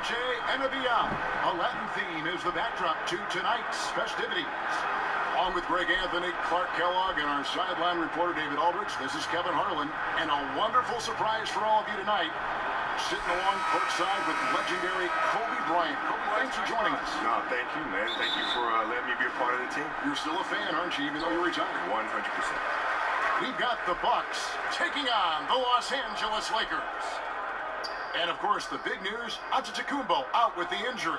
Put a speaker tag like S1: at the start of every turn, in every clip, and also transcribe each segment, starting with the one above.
S1: Noche and beyond. A Latin theme is the backdrop to tonight's festivities. Along with Greg Anthony, Clark Kellogg, and our sideline reporter David Aldrich, this is Kevin Harlan, and a wonderful surprise for all of you tonight. Sitting along courtside with legendary Kobe Bryant. Kobe, thanks for joining us.
S2: No, thank you, man. Thank you for letting me be a part of the team.
S1: You're still a fan, aren't you, even though you're retired?
S2: 100%.
S1: We've got the Bucks taking on the Los Angeles Lakers. And, of course, the big news, Antetokounmpo out with the injury.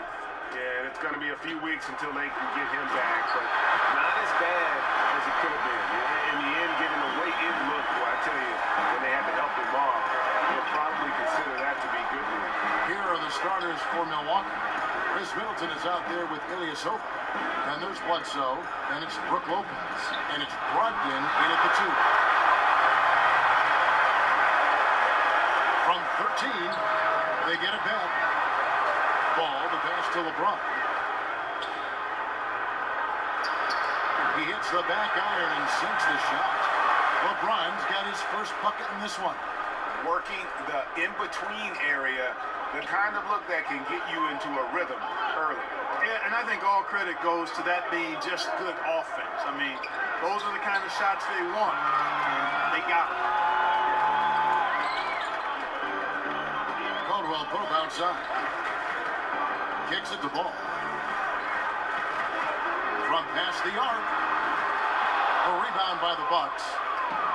S2: Yeah, it's going to be a few weeks until they can get him back, but not as bad as it could have been. In the end, given the way it looked, well, I tell you, when they had to help him off, they'll probably consider that to be good news.
S1: Here are the starters for Milwaukee. Chris Middleton is out there with Ilyasova. Then there's Bledsoe. Then it's Brook Lopez. And it's Brogdon in at the 2. From 13, they get it back. Ball, the pass to LeBron. He hits the back iron and sinks the shot. LeBron's got his first bucket in this one.
S3: Working the in-between area, the kind of look that can get you into a rhythm early.
S4: Yeah, and I think all credit goes to that being just good offense. I mean, those are the kind of shots they want. They got them.
S1: Caldwell Pope outside. Kicks it to Ball. From past the arc. A rebound by the Bucks.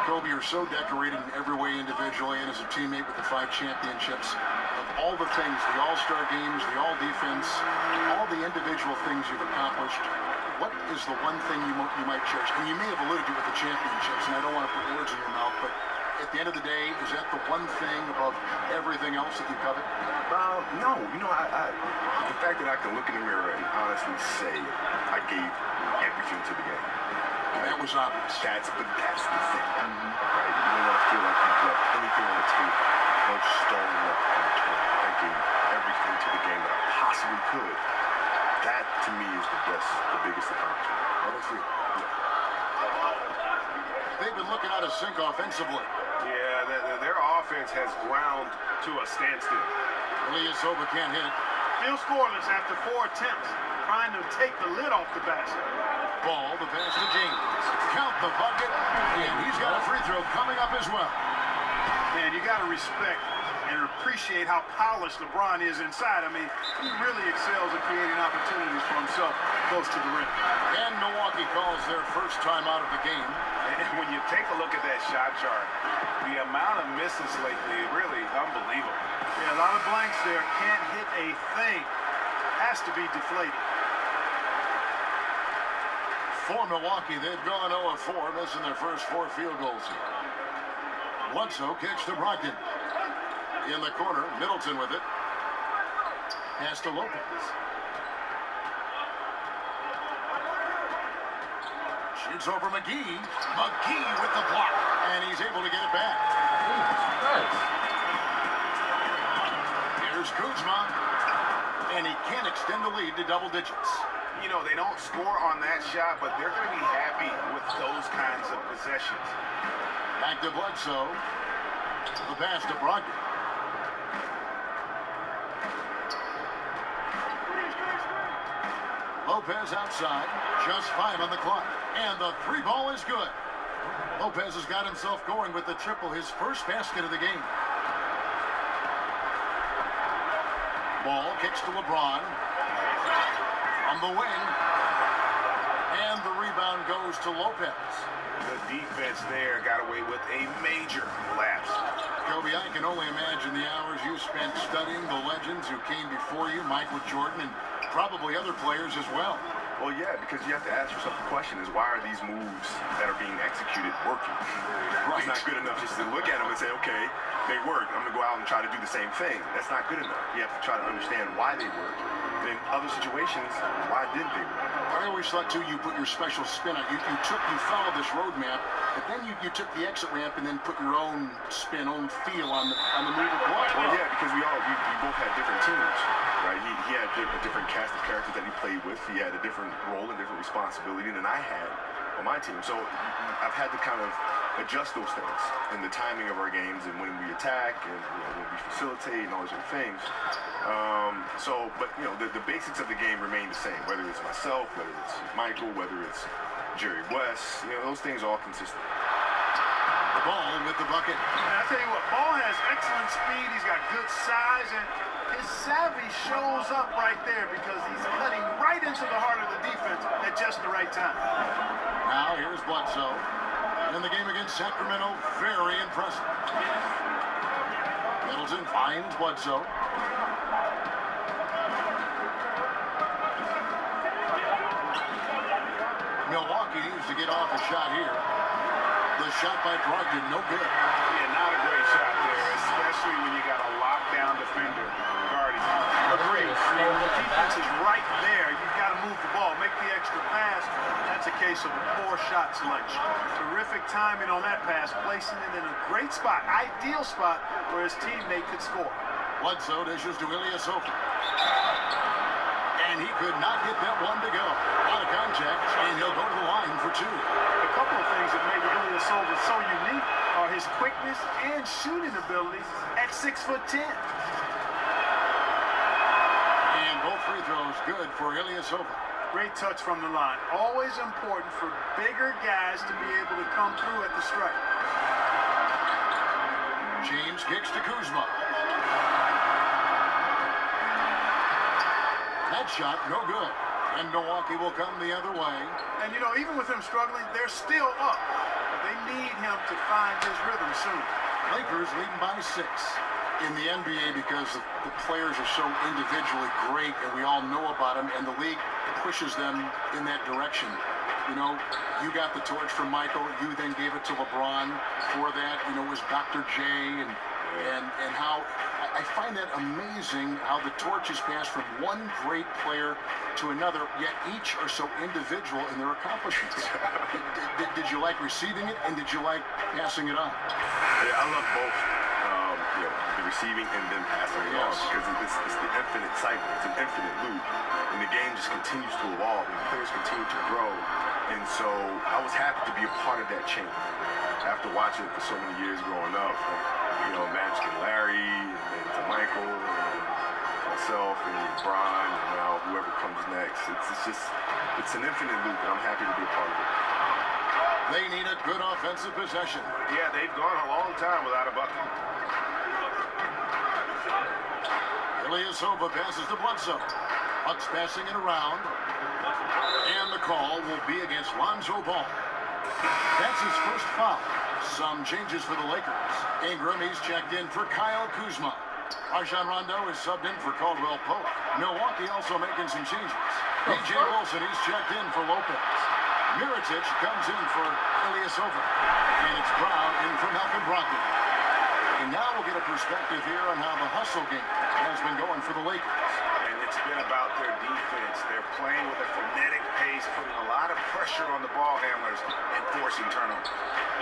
S1: Kobe, you're so decorated in every way individually and as a teammate with the 5 championships. Of all the things, the all-star games, the all-defense, all the individual things you've accomplished, what is the one thing you might cherish? And you may have alluded to it with the championships, and I don't want to put words in your mouth, but at the end of the day, is that the one thing above everything else that you covet?
S2: No. You know, the fact that I can look in the mirror and honestly say I gave everything to the game.
S1: That was obvious.
S2: That's the thing. Right? You don't want to feel like you've left anything on the table. No stone left unturned. I gave everything to the game that I possibly could. That, to me, is the biggest accomplishment.
S1: What a feat. They've been looking out of sync offensively.
S3: Yeah, their offense has ground to a standstill.
S1: Ilyasova can't hit it.
S4: Still scoreless after 4 attempts, trying to take the lid off the basket.
S1: Ball, the pass to James. Count the bucket, and he's got a free throw coming up as well.
S4: Man, you got to respect and appreciate how polished LeBron is inside. I mean, he really excels at creating opportunities for himself close to the rim.
S1: And Milwaukee calls their first time out of the game.
S3: And when you take a look at that shot chart, the amount of misses lately, really unbelievable.
S4: Yeah, a lot of blanks there. Can't hit a thing. Has to be deflated.
S1: For Milwaukee, they've gone 0 of 4, missing their first 4 field goals here. Bledsoe kicks to Brogdon. In the corner, Middleton with it. Pass to Lopez. Shoots over McGee. McGee with the block. And he's able to get it back.
S5: Nice.
S1: Here's Kuzma. And he can't extend the lead to double digits.
S3: You know, they don't score on that shot, but they're going to be happy with those kinds of possessions.
S1: Back to Bledsoe. The pass to Brogdon. Lopez outside. Just 5 on the clock. And the 3 ball is good. Lopez has got himself going with the triple, his first basket of the game. Ball kicks to LeBron. On the wing. And the rebound goes to Lopez.
S3: The defense there got away with a major lapse.
S1: Kobe, I can only imagine the hours you spent studying the legends who came before you, Michael Jordan, and probably other players as well.
S2: Well, yeah, because you have to ask yourself the question is, why are these moves that are being executed working?
S1: Right.
S2: It's not good enough just to look at them and say, okay, they work. I'm going to go out and try to do the same thing. That's not good enough. You have to try to understand why they work. And in other situations, why didn't they work?
S1: I always thought, too, you put your special spin on it. You followed this roadmap, but then you took the exit ramp and then put your own spin, own feel on the move of play.
S2: Well, yeah, because we both had different teams, right? He had a different cast of characters that he played with. He had a different role and different responsibility than I had on my team. So I've had to kind of adjust those things in the timing of our games and when we attack and when we facilitate and all those other things. But the basics of the game remain the same, whether it's myself, whether it's Michael, whether it's Jerry West, those things are all consistent.
S1: The Ball with the bucket.
S4: And I tell you what, Ball has excellent speed. He's got good size, and his savvy shows up right there because he's cutting right into the heart of the defense at just the right time.
S1: Now here's Bledsoe. In the game against Sacramento, very impressive. Middleton finds Bledsoe. Milwaukee needs to get off a shot here. The shot by Brogdon, no good.
S3: Yeah, not a great shot there, especially when you got a lockdown defender guarding you.
S4: Agreed. When the defense is right there, you've got to move the ball, make the extra pass. That's a case of a poor shot selection. Terrific timing on that pass, placing it in a great spot, ideal spot where his teammate could score.
S1: Bledsoe dishes to Ilyasova. And he could not get that one to go. A lot of contact, and he'll go to the line for two.
S4: A couple of things that make Ilyasova so unique are his quickness and shooting ability at 6'10".
S1: And both free throws good for Ilyasova.
S4: Great touch from the line. Always important for bigger guys to be able to come through at the stripe.
S1: James kicks to Kuzma. That shot, no good. And Milwaukee will come the other way.
S4: And, even with him struggling, they're still up. But they need him to find his rhythm soon.
S1: Lakers leading by 6 in the NBA because the players are so individually great, and we all know about them, and the league pushes them in that direction. You got the torch from Michael. You then gave it to LeBron. Before that, it was Dr. J, and how I find that amazing how the torch is passed from one great player to another, yet each are so individual in their accomplishments. Did you like receiving it, and did you like passing it on?
S2: Yeah, I love both. The receiving and then passing it on, because it's the infinite cycle. It's an infinite loop, and the game just continues to evolve, and players continue to grow. And so I was happy to be a part of that chain after watching it for so many years growing up. Magic and Larry, and to Michael, and myself, and LeBron, and now whoever comes next. It's an infinite loop, and I'm happy to be a part of it.
S1: They need a good offensive possession.
S3: Yeah, they've gone a long time without a bucket.
S1: Ilyasova passes to Bledsoe. Bucks passing it around. And the call will be against Lonzo Ball. That's his first foul. Some changes for the Lakers. Ingram, he's checked in for Kyle Kuzma. Rajon Rondo is subbed in for Caldwell Pope. Milwaukee also making some changes. P.J. Wilson, he's checked in for Lopez. Mirotic comes in for Ilyasova. And it's Brown in for Malcolm Brogdon. And now we'll get a perspective here on how the hustle game has been going for the Lakers.
S3: And it's been about their defense. They're playing with a frenetic pace, putting a lot of pressure on the ball handlers and forcing turnovers.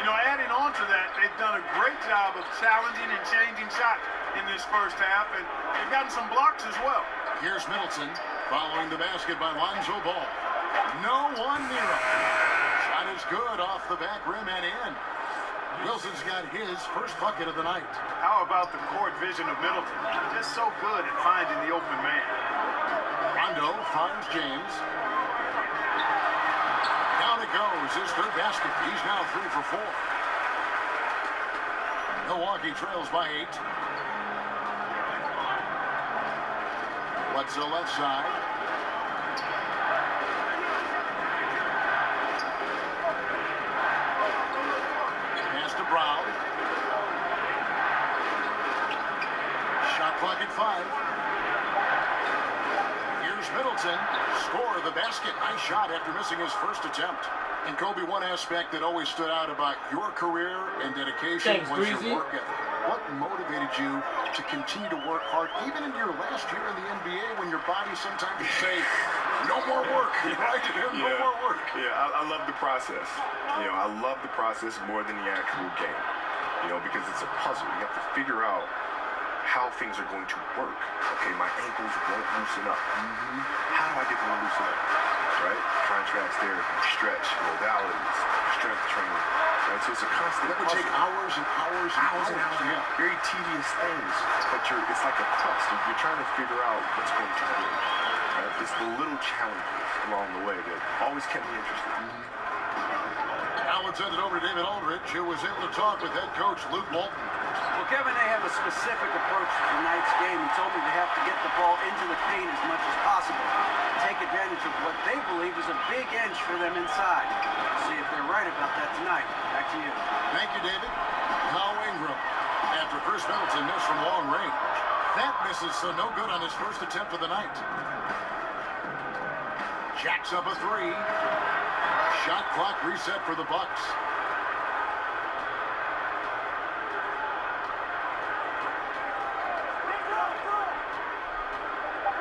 S4: Adding on to that, they've done a great job of challenging and changing shots in this first half, and they've gotten some blocks as well.
S1: Here's Middleton following the basket by Lonzo Ball. No one near him. Shot is good off the back rim and in. Wilson's got his first bucket of the night.
S4: How about the court vision of Middleton? Just so good at finding the open man.
S1: Rondo finds James. Down it goes, his third basket. He's now 3 for 4. Milwaukee trails by 8. Bledsoe left side. Pass to Brown. Shot clock at 5. Here's Middleton. Score the basket. Nice shot after missing his first attempt. And Kobe, one aspect that always stood out about your career and dedication was your work ethic. What motivated you to continue to work hard, even in your last year in the NBA, when your body sometimes would say, no more work, right? No more work.
S2: Yeah, I love the process. I love the process more than the actual game. Because it's a puzzle. You have to figure out how things are going to work. Okay, my ankles won't loosen up. How do I get them to loosen up? right? Contrast there, stretch, modalities, strength training, right? So it's a constant.
S1: That would take hours and hours and hours and hours.
S2: Yeah. Very tedious things, but it's like a quest. You're trying to figure out what's going to win. Right? It's the little challenges along the way that always kept me interested.
S1: Now let's send it over to David Aldridge, who was able to talk with head coach Luke Walton.
S5: Well, Kevin, they have a specific approach to tonight's game. He told me they have to get the ball into the paint as much as possible. Take advantage of what they believe is a big edge for them inside. See if they're right about that tonight. Back to you.
S1: Thank you, David. Now Ingram. After Chris Middleton missed from long range. That misses, so no good on his first attempt of the night. Jacks up a three. Shot clock reset for the Bucks.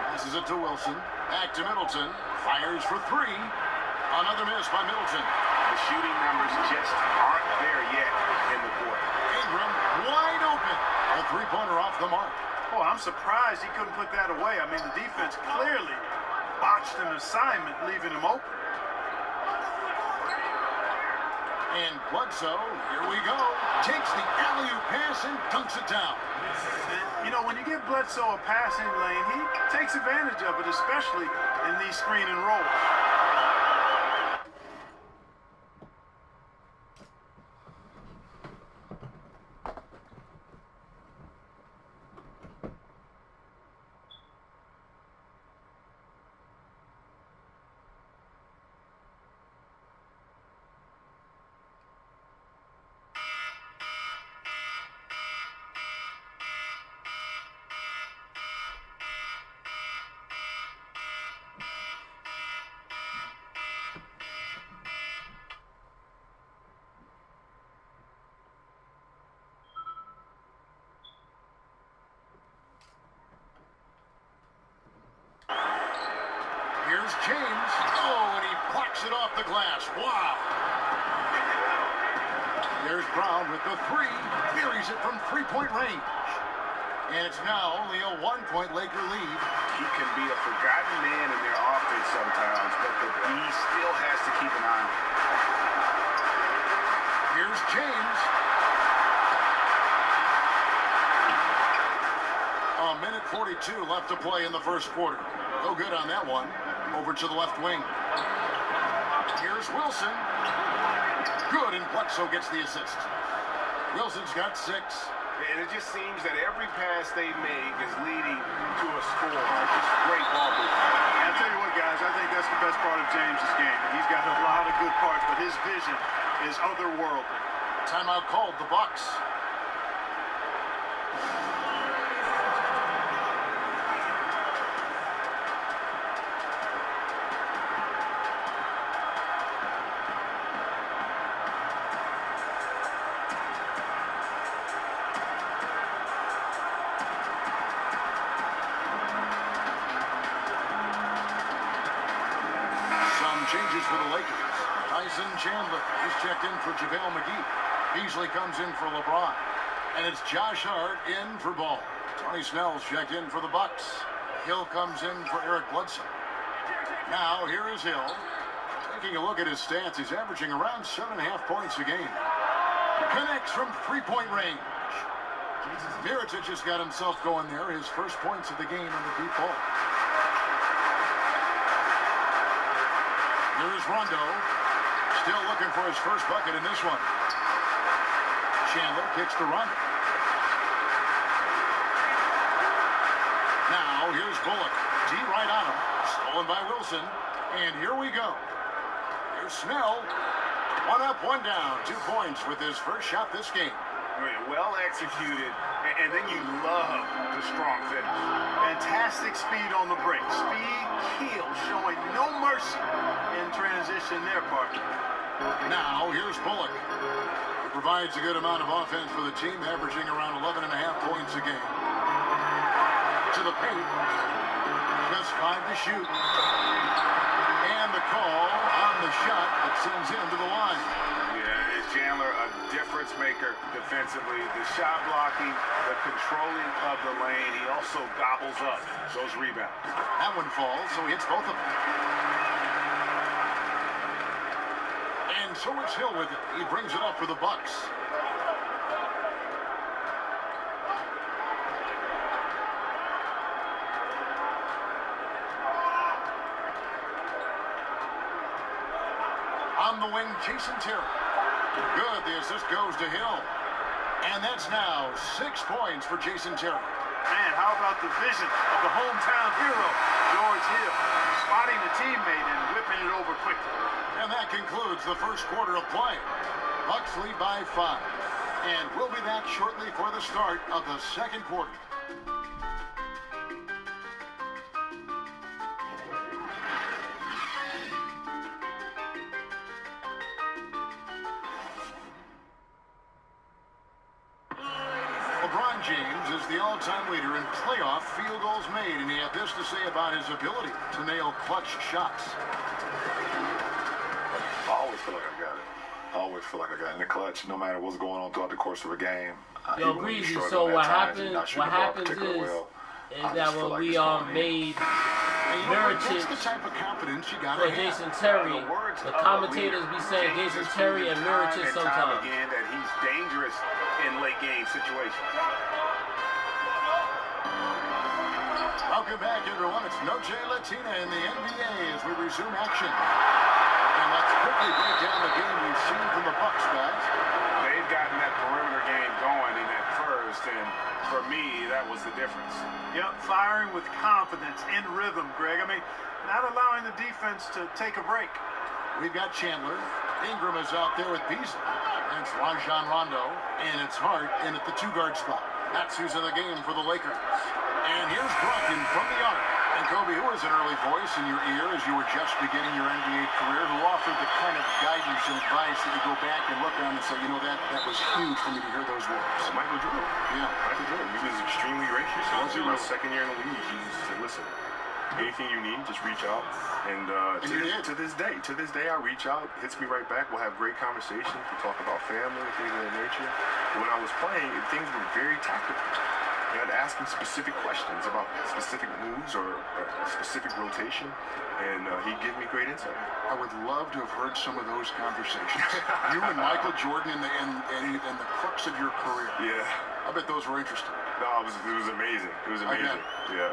S1: Passes it to Wilson. Back to Middleton. Fires for three. Another miss by Middleton.
S3: The shooting numbers just aren't there yet in the quarter.
S1: Ingram wide open. A three-pointer off the mark.
S4: Oh, I'm surprised he couldn't put that away. I mean, the defense clearly botched an assignment, leaving him open.
S1: And Bledsoe, here we go, takes the alley-oop pass and dunks it down.
S4: And, you know, when you give Bledsoe a passing lane, he takes advantage of it, especially in these screen and rolls.
S1: Here's James. Oh, and he blocks it off the glass. Wow. There's Brown with the three. Buries it from three-point range. And it's now only a one-point Laker lead.
S3: He can be a forgotten man in their offense sometimes, but the D still has to keep an eye on him.
S1: Here's James. A minute 42 left to play in the first quarter. No good on that one. Over to the left wing. Here's Wilson. Good, and Bledsoe gets the assist. Wilson's got 6.
S3: And it just seems that every pass they make is leading to a score. Just great ball movement.
S4: I'll tell you what, guys, I think that's the best part of James's game. He's got a lot of good parts, but his vision is otherworldly.
S1: Timeout called, the Bucks. Changes for the Lakers. Tyson Chandler is checked in for JaVale McGee. Beasley comes in for LeBron. And it's Josh Hart in for Ball. Tony Snell's checked in for the Bucks. Hill comes in for Eric Bledsoe. Now, here is Hill. Taking a look at his stats, he's averaging around 7.5 points a game. Connects from three-point range. Mirotic has got himself going there. His first points of the game on the deep ball. Here is Rondo, still looking for his first bucket in this one. Chandler kicks to Rondo. Now, here's Bullock. D right on him. Stolen by Wilson. And here we go. Here's Snell. One up, one down. 2 points with his first shot this game.
S3: Well executed, and then you love the strong finish.
S4: Fantastic speed on the break. Speed, keel, showing no mercy in transition there, partner.
S1: Now, here's Bullock. He provides a good amount of offense for the team, averaging around 11.5 points a game. To the paint. Just 5 to shoot. And the call on the shot that sends him to the line.
S3: Yeah, it's Chandler, a difference maker defensively. The shot blocking, the controlling of the lane. He also gobbles up those rebounds.
S1: That one falls, so he hits both of them. And so it's Hill with it. He brings it up for the Bucks. On the wing, Jason Terry. Good, the assist goes to Hill. And that's now 6 points for Jason Terry.
S4: Man, how about the vision of the hometown hero, George Hill, spotting the teammate and whipping it over quickly.
S1: And that concludes the first quarter of play. Bucks lead by 5. And we'll be back shortly for the start of the second quarter. LeBron James is the all-time leader in playoff field goals made, and he had this to say about his ability to nail clutch shots.
S6: I always feel like I got it. I always feel like I got it in the clutch, no matter what's going on throughout the course of a game.
S7: Yo, Breezy, so what happens is that when we made
S1: That's the type of confidence you got to have.
S7: Jason Terry, the commentators be saying Jason Terry and Mirotic sometimes.
S3: Again, that he's dangerous in late game situations.
S1: Welcome back, everyone. It's Noche Latina in the NBA as we resume action. And let's quickly break down the game we've seen from the Bucks, guys.
S3: They've gotten that perimeter game going in that first, and for me, that was the difference.
S4: Yep, firing with confidence and rhythm, Greg. I mean, not allowing the defense to take a break.
S1: We've got Chandler. Ingram is out there with Beasley. And it's Rajon Rondo. And it's Hart in at the 2-guard spot. That's who's in the game for the Lakers. And here's Brogdon from the arc. And Kobe, who was an early voice in your ear as you were just beginning your NBA career, who offered the kind of guidance and advice that you go back and look on and say, you know, that was huge for me to hear those words.
S2: Michael Jordan.
S1: Yeah.
S2: Michael Jordan. He was extremely gracious.
S1: Was he
S2: My
S1: really?
S2: second year in the league, he said, listen, anything you need, just reach out. And to this day, I reach out, hits me right back. We'll have great conversations. We talk about family, things of that nature. But when I was playing, things were very tactical. I'd ask him specific questions about specific moves or a specific rotation, and he'd give me great insight.
S1: I would love to have heard some of those conversations. You and Michael Jordan in the crux of your career.
S2: Yeah.
S1: I bet those were interesting.
S2: No, it was amazing. It was amazing. Yeah.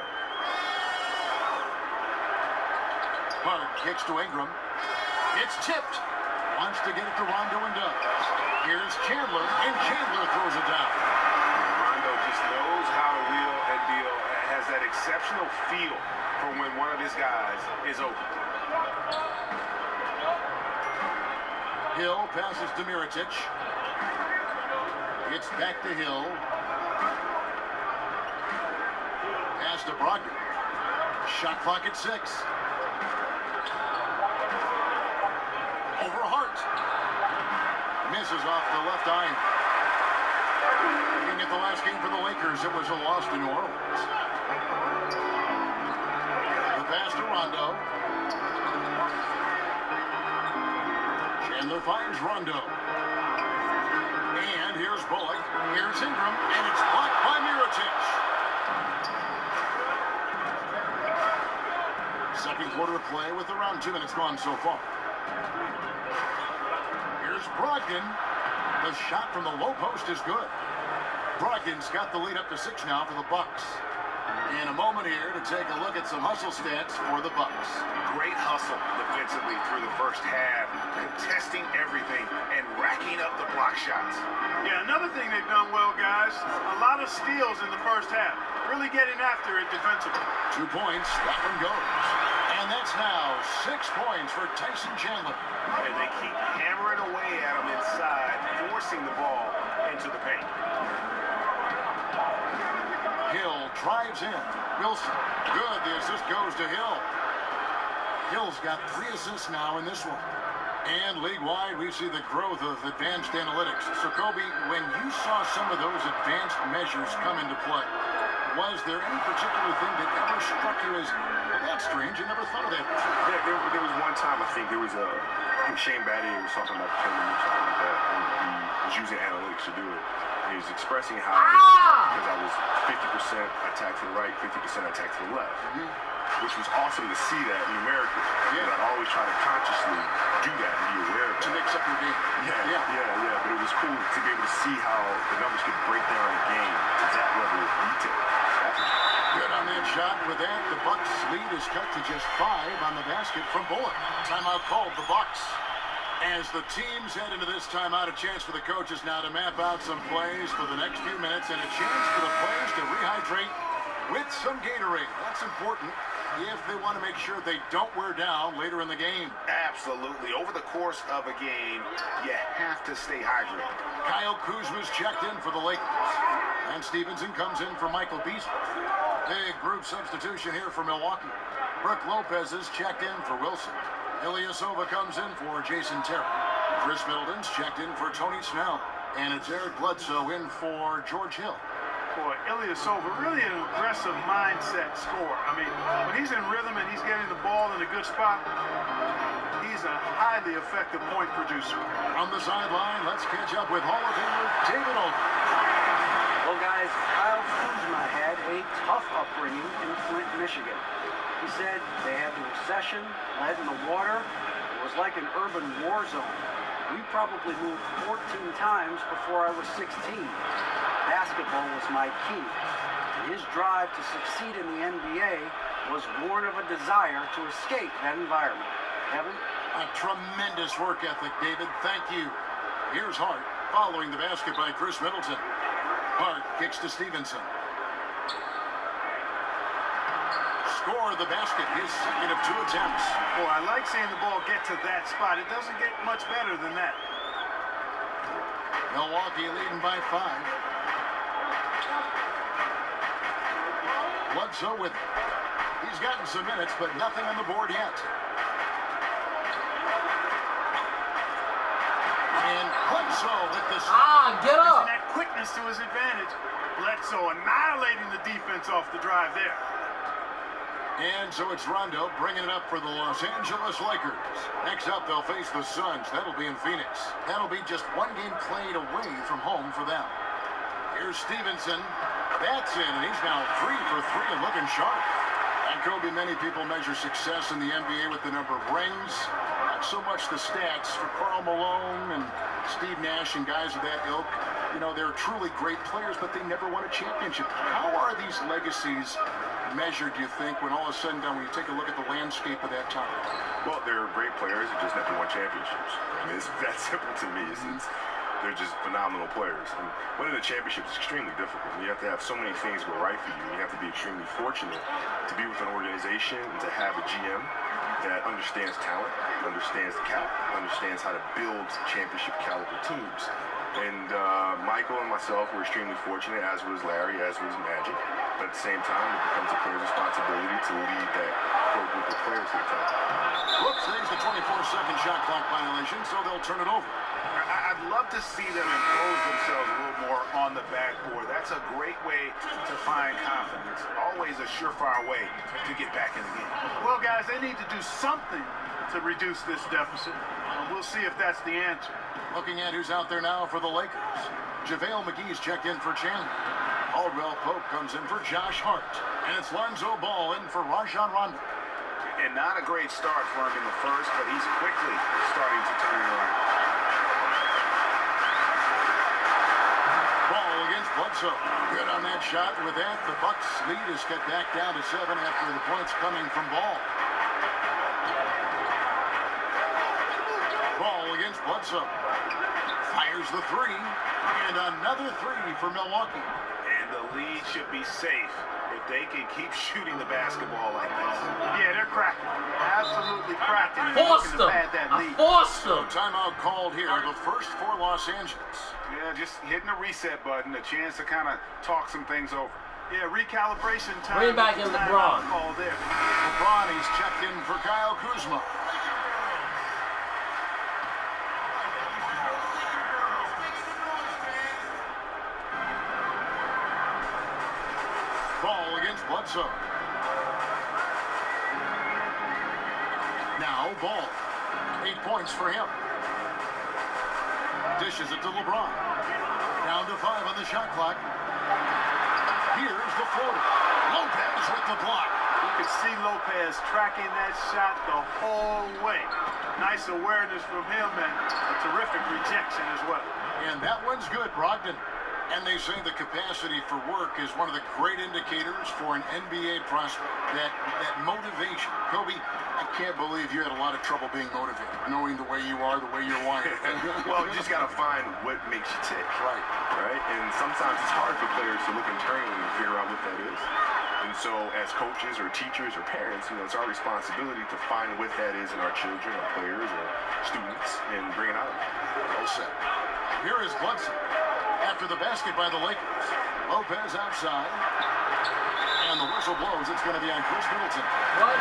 S1: Hart kicks to Ingram. It's tipped. Wants to get it to Rondo and does. Here's Chandler, and Chandler throws it down.
S3: Rondo just knows how to wheel and deal, and has that exceptional feel for when one of his guys is open.
S1: Hill passes to Mirotic. It's back to Hill. Pass to Brogdon. Shot clock at 6. Over Hart. Misses off the left eye. Looking at the last game for the Lakers, it was a loss to New Orleans. The pass to Rondo. Chandler finds Rondo. And here's Bullock. Here's Ingram. And it's blocked by Mirotic. Second quarter of play with around 2 minutes gone so far. Here's Brogdon. The shot from the low post is good. Brogdon's got the lead up to 6 now for the Bucks. In a moment here to take a look at some hustle stats for the Bucks.
S3: Great hustle defensively through the first half, contesting everything and racking up the block shots.
S4: Yeah, another thing they've done well, guys, a lot of steals in the first half. Really getting after it defensively.
S1: 2 points, that one goes. And that's now 6 points for Tyson Chandler.
S3: And they keep hammering away at him inside, forcing the ball into the paint.
S1: Hill drives in. Wilson, good. The assist goes to Hill. Hill's got 3 assists now in this one. And league-wide, we see the growth of advanced analytics. So, Kobe, when you saw some of those advanced measures come into play, was there any particular thing that ever struck you as, well, that's strange, I never thought of that?
S2: Yeah, there was one time, I think Shane Battier was talking about the tournament or something like that, and he was using analytics to do it. He was expressing how, because I was 50% attack to the right, 50% attack to the left. which was awesome to see that in America.
S1: Yeah.
S2: And I'd always try to consciously do that and be aware of that.
S1: To mix up your game.
S2: Yeah. But it was cool to be able to see how the numbers could break down a game to that level of detail.
S1: Good on that shot. With that, the Bucks lead is cut to just 5 on the basket from Bullock. Timeout called the Bucks. As the teams head into this timeout, a chance for the coaches now to map out some plays for the next few minutes and a chance for the players to rehydrate with some Gatorade. That's important if they want to make sure they don't wear down later in the game.
S3: Absolutely. Over the course of a game, you have to stay hydrated.
S1: Kyle Kuzma's checked in for the Lakers. And Stevenson comes in for Michael Beasley. Big group substitution here for Milwaukee. Brooke Lopez is checked in for Wilson. Ilyasova comes in for Jason Terry. Chris Middleton's checked in for Tony Snell. And it's Eric Bledsoe in for George Hill.
S4: Boy, Ilyasova, really an aggressive mindset scorer. I mean, when he's in rhythm and he's getting the ball in a good spot, he's a highly effective point producer.
S1: On the sideline, let's catch up with Hall of Famer David Olden.
S5: Well, guys, Kyle Kuzma had a tough upbringing in Flint, Michigan. He said they had the recession, lead in the water. It was like an urban war zone. We probably moved 14 times before I was 16. Basketball was my key. And his drive to succeed in the NBA was born of a desire to escape that environment. Kevin?
S1: A tremendous work ethic, David. Thank you. Here's Hart following the basket by Chris Middleton. Hart kicks to Stevenson. Score the basket, his second of 2 attempts.
S4: Boy, I like seeing the ball get to that spot. It doesn't get much better than that.
S1: Milwaukee leading by 5. Bledsoe with, he's gotten some minutes, but nothing on the board yet. And Bledsoe with the...
S7: Get up!
S4: Using that quickness to his advantage. Bledsoe annihilating the defense off the drive there.
S1: And so it's Rondo bringing it up for the Los Angeles Lakers. Next up, they'll face the Suns. That'll be in Phoenix. That'll be just 1 game played away from home for them. Here's Stevenson. That's in, and he's now 3 for 3 and looking sharp. And Kobe, many people measure success in the NBA with the number of rings. Not so much the stats for Karl Malone and Steve Nash and guys of that ilk. You know, they're truly great players, but they never won a championship. How are these legacies measured, do you think, when all is said and done, when you take a look at the landscape of that time?
S2: Well, they're great players who just never won championships. I mean, it's that simple to me. They're just phenomenal players. And winning a championship is extremely difficult. You have to have so many things go right for you. You have to be extremely fortunate to be with an organization and to have a GM that understands talent, understands the cap, understands how to build championship caliber teams. And Michael and myself were extremely fortunate, as was Larry, as was Magic. But at the same time, it becomes a player's responsibility to lead that core group of players to the top.
S1: Brooks saves the 24-second shot clock violation, so they'll turn it over.
S3: I'd love to see them impose themselves a little more on the backboard. That's a great way to find confidence. Always a surefire way to get back in the game.
S4: Well, guys, they need to do something to reduce this deficit. We'll see if that's the answer.
S1: Looking at who's out there now for the Lakers. JaVale McGee's checked in for Chandler. Aldwell Pope comes in for Josh Hart. And it's Lonzo Ball in for Rajon Rondo.
S3: And not a great start for him in the first, but he's quickly starting to turn it around.
S1: Ball against Bledsoe. Good on that shot. With that, the Bucks lead is cut back down to 7 after the points coming from Ball. Ball against Bledsoe. Fires the 3. And another 3 for Milwaukee.
S3: And the lead should be safe if they can keep shooting the basketball like this.
S4: Yeah, they're cracking. Absolutely cracking.
S7: Forced them. I forced them.
S1: Timeout called here. The first for Los Angeles.
S3: Yeah, just hitting the reset button, a chance to kind of talk some things over.
S4: Yeah, recalibration time.
S7: Bring back in LeBron.
S4: Call there.
S1: LeBron, he's checked in for Kyle Kuzma. Ball against Bledsoe. Now Ball. 8 points for him. Dishes it to LeBron. Down to 5 on the shot clock. Here's the floater. Lopez with the block.
S4: could see Lopez tracking that shot the whole way. Nice awareness from him and a terrific rejection as well.
S1: And that one's good, Brogdon. And they say the capacity for work is one of the great indicators for an NBA prospect. That motivation. Kobe, I can't believe you had a lot of trouble being motivated, knowing the way you are, the way you're wired.
S2: Well, you just got to find what makes you tick. Right? And sometimes it's hard for players to look internally and figure out what that is. And so as coaches or teachers or parents, it's our responsibility to find what that is in our children or players or students and bring it out.
S1: Well said. Here is Bledsoe. After the basket by the Lakers. Lopez outside. And the whistle blows. It's going to be on Chris Middleton.
S7: What?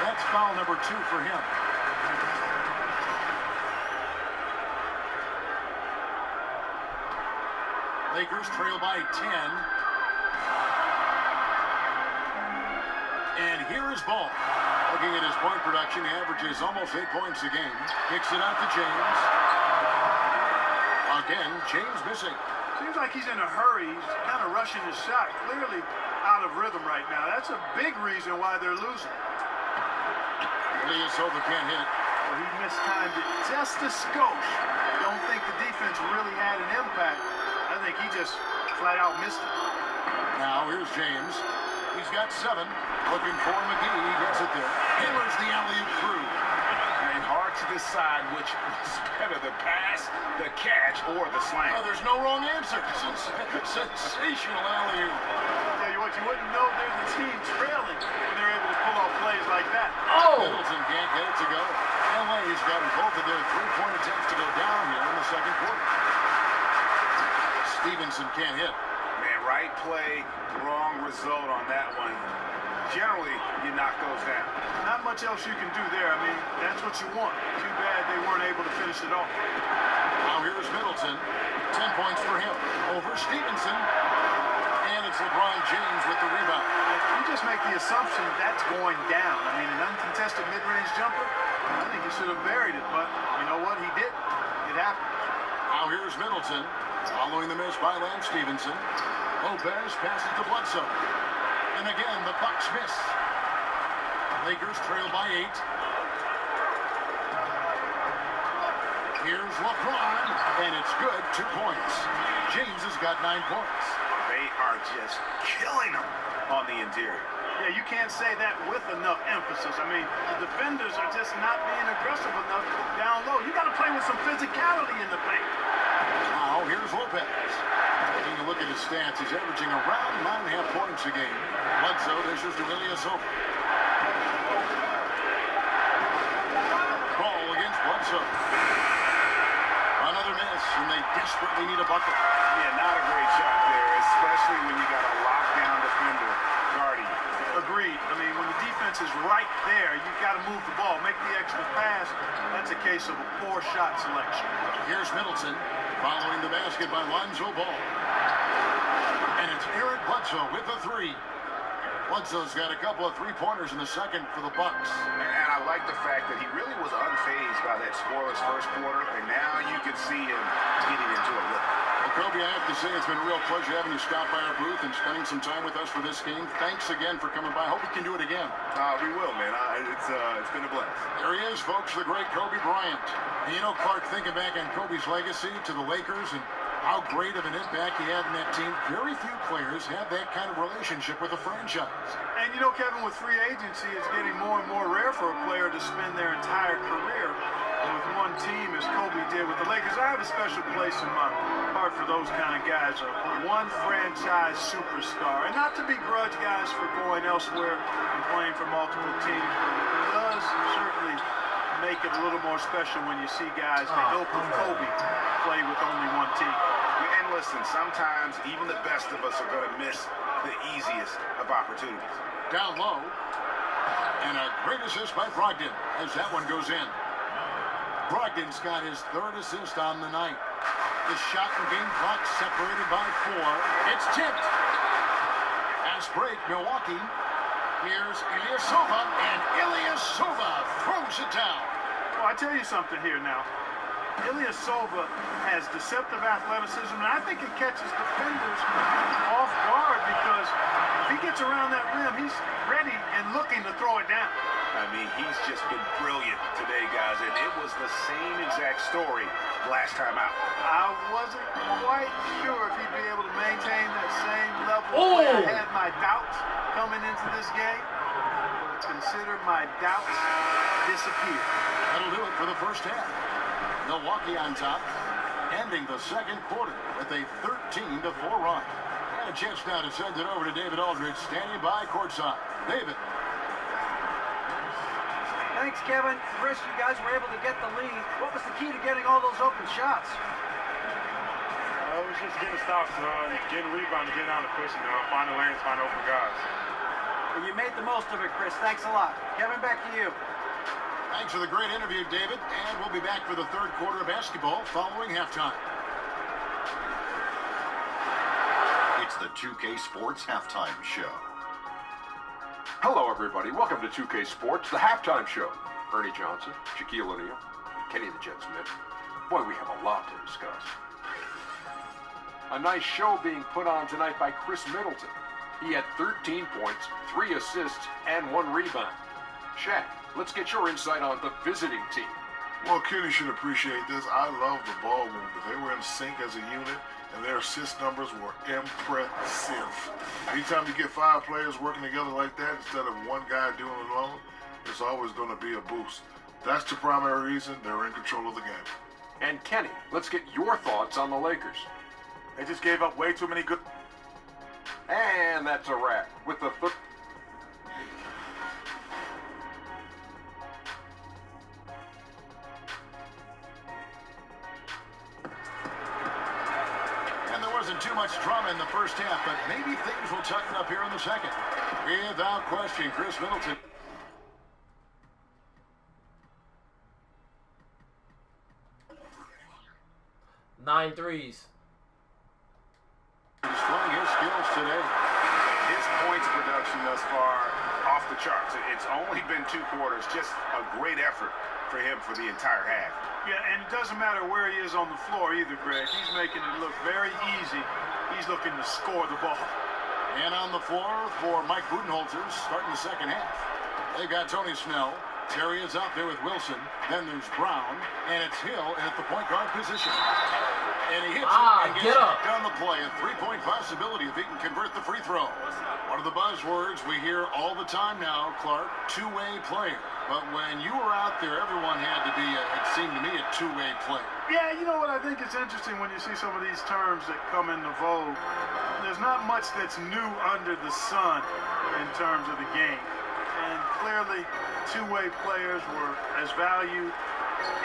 S1: That's foul number 2 for him. Lakers trail by 10. And here is Ball. Looking at his point production, he averages almost 8 points a game. Kicks it out to James. Again, James missing.
S4: Seems like he's in a hurry. He's kind of rushing his shot. Clearly out of rhythm right now. That's a big reason why they're losing.
S1: Ilyasova can't hit.
S4: Well, he mistimed it just a skosh. Don't think the defense really had an impact. I think he just flat out missed it.
S1: Now here's James. He's got 7. Looking for McGee. He gets it there. Hammers the alley-oop through.
S3: And hard to decide which was better, the pass, the catch, or the slam.
S1: Oh, there's no wrong answer. Sensational alley-oop.
S4: Tell you what, you wouldn't know there's a team trailing when they're able to pull off plays like that.
S7: Oh!
S1: Middleton can't get it to go. LA's got both of their 3-point attempts to go down here in the second quarter. Stevenson can't hit.
S3: Man, right play, wrong result on that one. Generally, you knock those down.
S4: Not much else you can do there. I mean, that's what you want. Too bad they weren't able to finish it off.
S1: Now here's Middleton. 10 points for him. Over Stevenson. And it's LeBron James with the rebound.
S4: You just make the assumption that's going down. I mean, an uncontested mid-range jumper, I think he should have buried it. But you know what? He didn't. It happened.
S1: Now here's Middleton. Following the miss by Lance Stevenson. Lopez passes to Bledsoe. And again, the Bucks miss. Lakers trail by 8. Here's LeBron, and it's good. 2 points. James has got 9 points.
S3: They are just killing them on the interior.
S4: Yeah, you can't say that with enough emphasis. I mean, the defenders are just not being aggressive enough down low. You got to play with some physicality in the paint.
S1: Now, here's Lopez. Taking a look at his stats, he's averaging around 9.5 points a game. Bledsoe dishes to Ilyasova. Ball against Bledsoe. Another miss, and they desperately need a bucket.
S3: Yeah, not a great shot there, especially when you got a lockdown defender guarding you.
S4: Agreed. I mean, when the defense is right there, you've got to move the ball, make the extra pass. That's a case of a poor shot selection.
S1: Here's Middleton, following the basket by Lonzo Ball. And it's Eric Bledsoe with the 3. Bledsoe's got a couple of 3-pointers in the second for the Bucks.
S3: And I like the fact that he really was unfazed by that scoreless first quarter, and now you can see him getting into a rhythm.
S1: Well, Kobe, I have to say it's been a real pleasure having you stop by our booth and spending some time with us for this game. Thanks again for coming by. I hope we can do it again.
S2: We will, man. It's been a blast.
S1: There he is, folks, the great Kobe Bryant. And you know, Clark, thinking back on Kobe's legacy to the Lakers and how great of an impact he had in that team, very few players have that kind of relationship with a franchise.
S4: And you know, Kevin, with free agency, it's getting more and more rare for a player to spend their entire career with one team as Kobe did with the Lakers. I have a special place in my heart for those kind of guys, one franchise superstar. And not to begrudge guys for going elsewhere and playing for multiple teams, but it does certainly make it a little more special when you see guys the ilk of Kobe play with only one team.
S3: And listen, sometimes even the best of us are going to miss the easiest of opportunities.
S1: Down low, and a great assist by Brogdon as that one goes in. Brogdon's got his 3rd assist on the night. The shot and game clock separated by 4. It's tipped. Fast break, Milwaukee. Here's Ilyasova, and Ilyasova throws it down.
S4: Well, I tell you something here now. Ilyasova has deceptive athleticism, and I think it catches defenders off guard because if he gets around that rim, he's ready and looking to throw it down.
S3: I mean, he's just been brilliant today, guys, and it was the same exact story last time out.
S4: I wasn't quite sure if he'd be able to maintain that same level of play. I had my doubts coming into this game, but consider my doubts disappear.
S1: That'll do it for the first half. Milwaukee on top, ending the second quarter with a 13-4 run. And a chance now to send it over to David Aldridge, standing by courtside. David.
S5: Thanks, Kevin. Chris, you guys were able to get the lead. What was the key to getting all those open shots?
S8: It was just getting stops, getting rebounds, getting out of pushing, finding lanes, finding open guys.
S5: Well, you made the most of it, Chris. Thanks a lot. Kevin, back to you.
S1: Thanks for the great interview, David. And we'll be back for the third quarter of basketball following halftime.
S9: It's the 2K Sports Halftime Show.
S10: Hello, everybody. Welcome to 2K Sports, the halftime show. Ernie Johnson, Shaquille O'Neal, Kenny the Jet Smith. Boy, we have a lot to discuss. A nice show being put on tonight by Chris Middleton. He had 13 points, 3 assists, and 1 rebound. Shaq, let's get your insight on the visiting team.
S6: Well, Kenny should appreciate this. I love the ball movement. They were in sync as a unit, and their assist numbers were impressive. Anytime you get 5 players working together like that instead of one guy doing it alone, it's always going to be a boost. That's the primary reason they're in control of the game.
S10: And Kenny, let's get your thoughts on the Lakers.
S8: They just gave up way too many good...
S10: And that's a wrap with the third...
S1: Too much drama in the first half, but maybe things will tighten up here in the second. Without question, Chris Middleton.
S7: 9 threes.
S1: Displaying his skills today.
S3: His points production thus far off the charts. It's only been 2 quarters. Just a great effort for him for the entire half.
S4: Yeah, and it doesn't matter where he is on the floor either, Greg. He's making it look very easy. He's looking to score the ball.
S1: And on the floor for Mike Budenholzer, starting the second half. They've got Tony Snell. Terry is out there with Wilson. Then there's Brown. And it's Hill at the point guard position. And he hits it and gets on the play. A 3-point possibility if he can convert the free throw. One of the buzzwords we hear all the time now, Clark, two-way player. But when you were out there, everyone had to be, it seemed to me, a two-way player.
S4: Yeah, you know what? I think it's interesting when you see some of these terms that come into vogue. There's not much that's new under the sun in terms of the game. And clearly, two-way players were as valued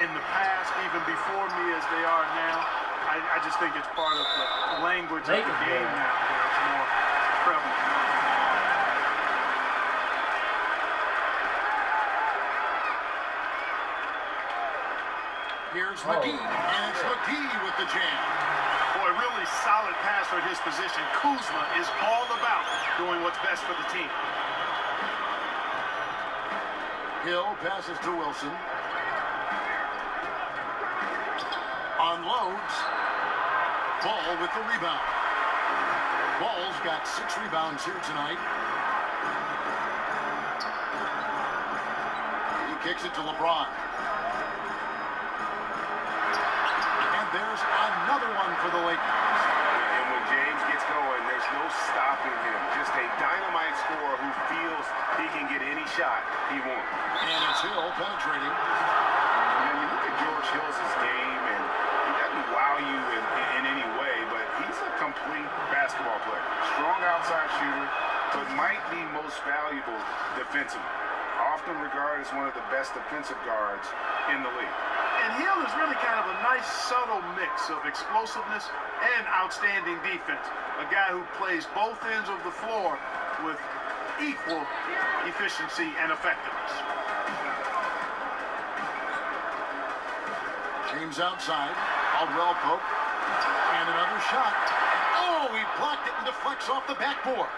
S4: in the past, even before me, as they are now. I just think it's part of the language of the game now where it's more prevalent.
S1: Here's McGee, and it's McGee with the jam.
S4: Boy, really solid passer at his position. Kuzma is all about doing what's best for the team.
S1: Hill passes to Wilson. Unloads. Ball with the rebound. Ball's got 6 rebounds here tonight. He kicks it to LeBron. And there's another one for the Lakers.
S3: And when James gets going, there's no stopping him. Just a dynamite scorer who feels he can get any shot he wants.
S1: And it's Hill penetrating.
S3: And you look at George Hill's game, and he doesn't wow you in any way, but he's a complete basketball player. Strong outside shooter, but might be most valuable defensively. Often regarded as one of the best defensive guards in the league.
S4: And Hill is really kind of a nice, subtle mix of explosiveness and outstanding defense. A guy who plays both ends of the floor with equal efficiency and effectiveness.
S1: James outside. Aldrell poke. And another shot. Oh, he blocked it and deflects off the backboard.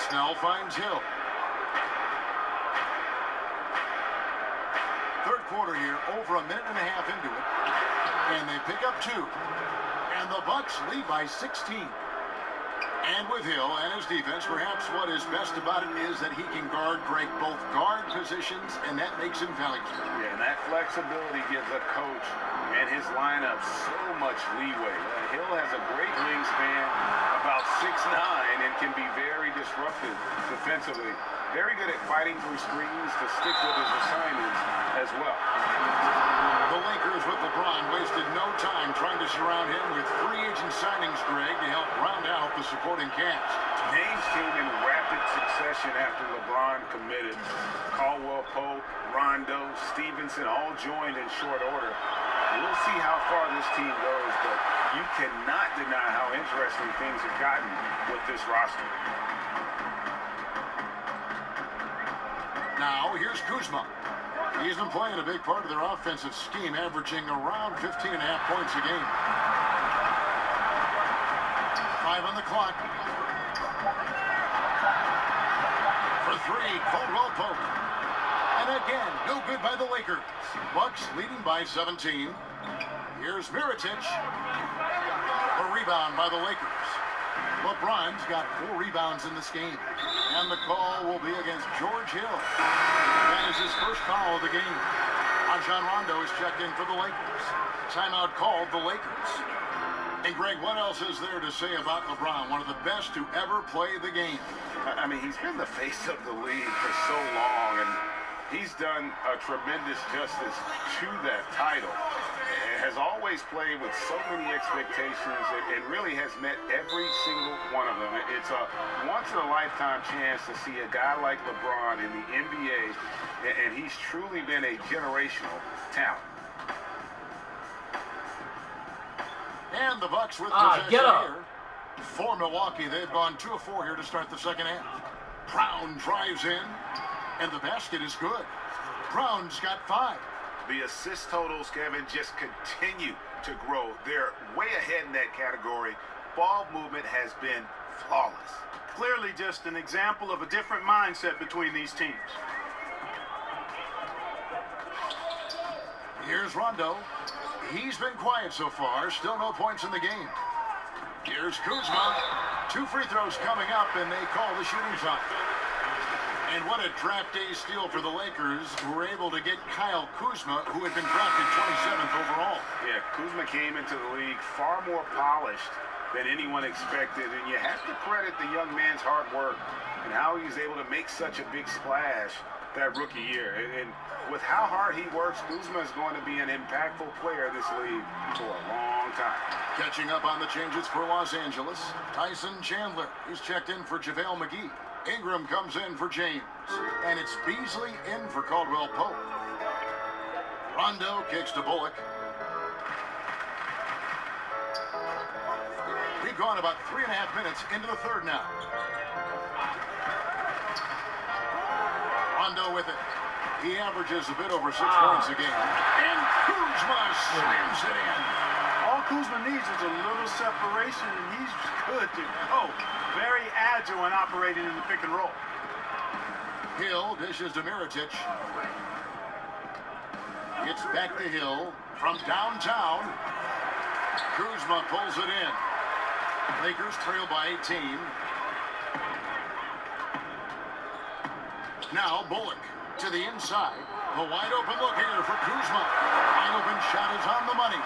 S1: Snell finds Hill. Third quarter here, over a minute and a half into it. And they pick up 2. And the Bucks lead by 16. And with Hill and his defense, perhaps what is best about it is that he can guard Greg both guard positions, and that makes him valuable.
S3: Yeah, and that flexibility gives a coach and his lineup so much leeway. Hill has a great wingspan, about 6'9", and can be very disruptive defensively. Very good at fighting through screens to stick with his assignments as well.
S1: The Lakers with LeBron wasted no time trying to surround him with free agent signings, Greg, to help round out the supporting cast.
S3: Names came in rapid succession after LeBron committed. Caldwell Pope, Rondo, Stevenson all joined in short order. We'll see how far this team goes, but you cannot deny how interesting things have gotten with this roster.
S1: Now, here's Kuzma. He's been playing a big part of their offensive scheme, averaging around 15.5 points a game. 5 on the clock. For 3, Caldwell Pope. And again, no good by the Lakers. Bucks leading by 17. Here's Mirotic. A rebound by the Lakers. LeBron's got 4 rebounds in this game. And the call will be against George Hill. That is his first foul of the game. Rajon Rondo is checked in for the Lakers. Timeout called the Lakers. And Greg, what else is there to say about LeBron? One of the best to ever play the game.
S3: I mean, he's been the face of the league for so long, and he's done a tremendous justice to that title. Has always played with so many expectations and really has met every single one of them. It's a once-in-a-lifetime chance to see a guy like LeBron in the NBA, and he's truly been a generational talent.
S1: And the Bucks with possession
S7: get up.
S1: here. For Milwaukee, they've gone 2 of 4 here to start the second half. Brown drives in, and the basket is good. Brown's got 5.
S3: The assist totals, Kevin, just continue to grow. They're way ahead in that category. Ball movement has been flawless.
S4: Clearly just an example of a different mindset between these teams.
S1: Here's Rondo. He's been quiet so far. Still no points in the game. Here's Kuzma. 2 free throws coming up, and they call the shooting shot. And what a draft day steal for the Lakers, who were able to get Kyle Kuzma, who had been drafted 27th overall.
S3: Yeah, Kuzma came into the league far more polished than anyone expected, and you have to credit the young man's hard work and how he was able to make such a big splash that rookie year. And with how hard he works, Kuzma is going to be an impactful player in this league for a long time.
S1: Catching up on the changes for Los Angeles, Tyson Chandler is checked in for JaVale McGee. Ingram comes in for James, and it's Beasley in for Caldwell Pope. Rondo kicks to Bullock. We've gone about 3.5 minutes into the third now. Rondo with it. He averages a bit over 6 points a game. And Kuzma slams it in.
S4: All Kuzma needs is a little separation, and he's good to go. Very agile in operating in the pick and roll.
S1: Hill dishes to Mirotic. Gets back to Hill from downtown. Kuzma pulls it in. Lakers trail by 18. Now Bullock to the inside. A wide open look here for Kuzma. Wide open shot is on the money.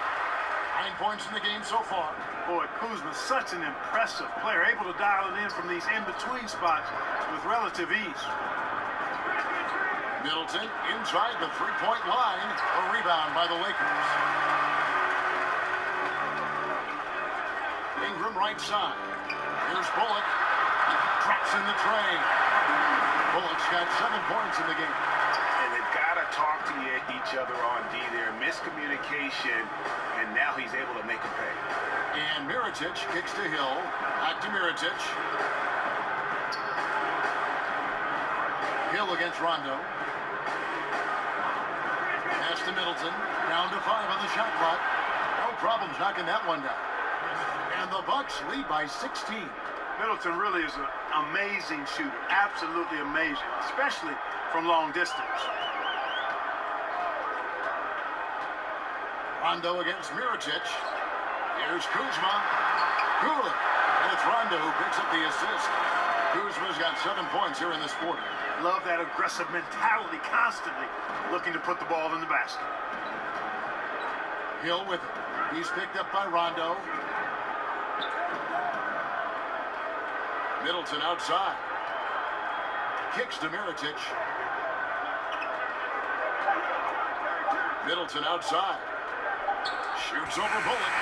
S1: 9 points in the game so far.
S4: Boy, Kuzma's such an impressive player, able to dial it in from these in-between spots with relative ease.
S1: Middleton inside the three-point line. A rebound by the Lakers. Ingram right side. Here's Bullock. Drops in the tray. Bullock's got 7 points in the game.
S3: And they've got to talk to each other on D there. Miscommunication, and now he's able to make a pay.
S1: And Mirotic kicks to Hill. Back to Mirotic. Hill against Rondo. Pass to Middleton. Down to 5 on the shot clock. No problems knocking that one down. And the Bucks lead by 16.
S4: Middleton really is an amazing shooter. Absolutely amazing, especially from long distance.
S1: Rondo against Mirotic. Here's Kuzma. Good. And it's Rondo who picks up the assist. Kuzma's got 7 points here in this quarter.
S4: Love that aggressive mentality, constantly looking to put the ball in the basket.
S1: Hill with it. He's picked up by Rondo. Middleton outside. Kicks to Mirotic. Middleton outside. Shoots over Bullock.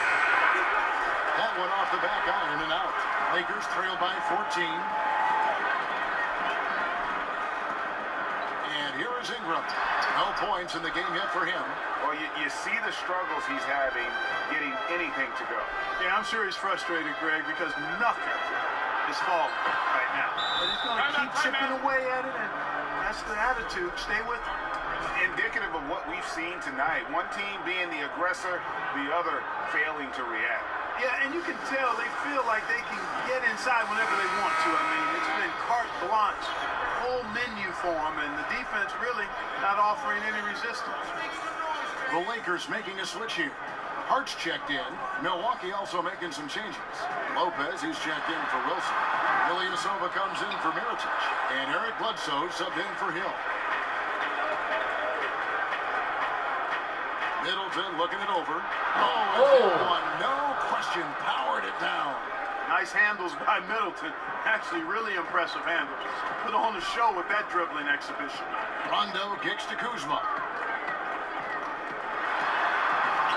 S1: That one off the back iron and out. Lakers trail by 14. And here is Ingram. No points in the game yet for him.
S3: Well, you see the struggles he's having getting anything to go.
S4: Yeah, I'm sure he's frustrated, Greg, because nothing is falling right now. But he's going to keep chipping away at it, and that's the attitude. Stay with him.
S3: Indicative of what we've seen tonight. One team being the aggressor, the other failing to react.
S4: Yeah, and you can tell they feel like they can get inside whenever they want to. I mean, it's been carte blanche, full menu for them, and the defense really not offering any resistance.
S1: The Lakers making a switch here. Hart's checked in. Milwaukee also making some changes. Lopez, he's checked in for Wilson. Ilyasova comes in for Mirotic. And Eric Bledsoe subbed in for Hill. Middleton looking it over. One, no question, powered it down.
S4: Nice handles by Middleton. Actually, really impressive handles. Put on a show with that dribbling exhibition.
S1: Rondo kicks to Kuzma.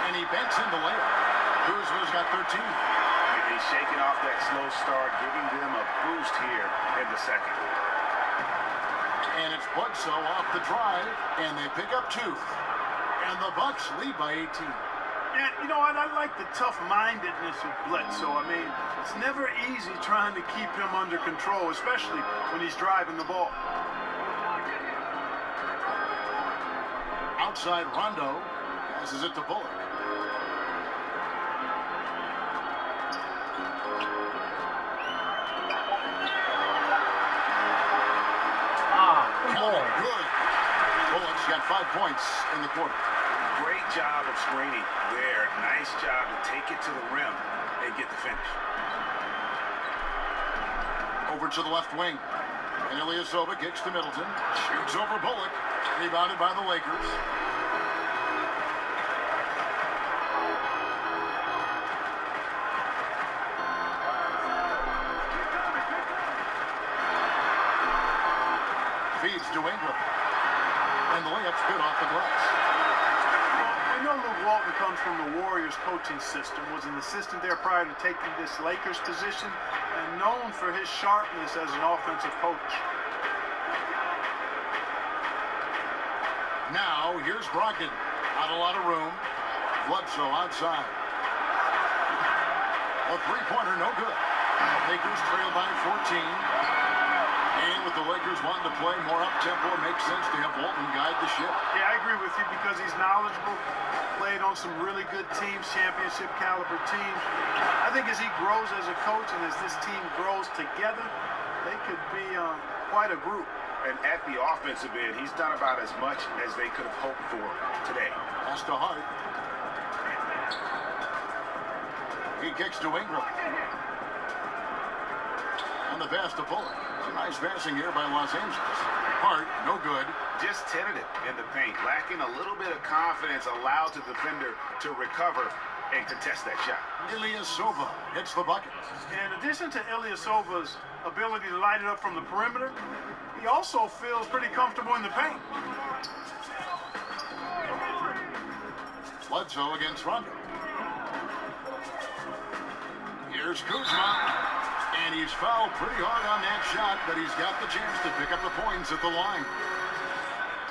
S1: And he banks in the layup. Kuzma's got 13.
S3: And he's shaking off that slow start, giving them a boost here in the second.
S1: And it's Bledsoe off the drive, and they pick up 2. And the Bucks lead by 18.
S4: Yeah, you know what? I like the tough-mindedness of Bledsoe. I mean, it's never easy trying to keep him under control, especially when he's driving the ball.
S1: Outside Rondo passes it to Bullock.
S7: Come on.
S1: Good. Bullock's got 5 points in the quarter.
S3: Great job of screening there. Nice job to take it to the rim and get the finish.
S1: Over to the left wing. And Ilyasova kicks to Middleton. Shoots over Bullock. Rebounded by the Lakers. Feeds to Ingram. And the layup's good off the glass.
S4: We know Luke Walton comes from the Warriors coaching system, was an assistant there prior to taking this Lakers position, and known for his sharpness as an offensive coach.
S1: Now, here's Brogdon. Not a lot of room. Bledsoe outside. A three-pointer, no good. Lakers trail by 14. And with the Lakers wanting to play more up-tempo, it makes sense to have Walton guide the ship.
S4: Yeah, I agree with you because he's knowledgeable, played on some really good teams, championship caliber teams. I think as he grows as a coach and as this team grows together, they could be quite a group.
S3: And at the offensive end, he's done about as much as they could have hoped for today.
S1: Pass to Hart. He kicks to Ingram. On the pass to Bullock. Some nice passing here by Los Angeles. Hart, no good.
S3: Just tentative in the paint, lacking a little bit of confidence, allowed the defender to recover and contest that shot.
S1: Ilyasova hits the bucket.
S4: In addition to Ilyasova's ability to light it up from the perimeter, he also feels pretty comfortable in the paint.
S1: Bledsoe against Rondo. Here's Kuzma. And he's fouled pretty hard on that shot, but he's got the chance to pick up the points at the line.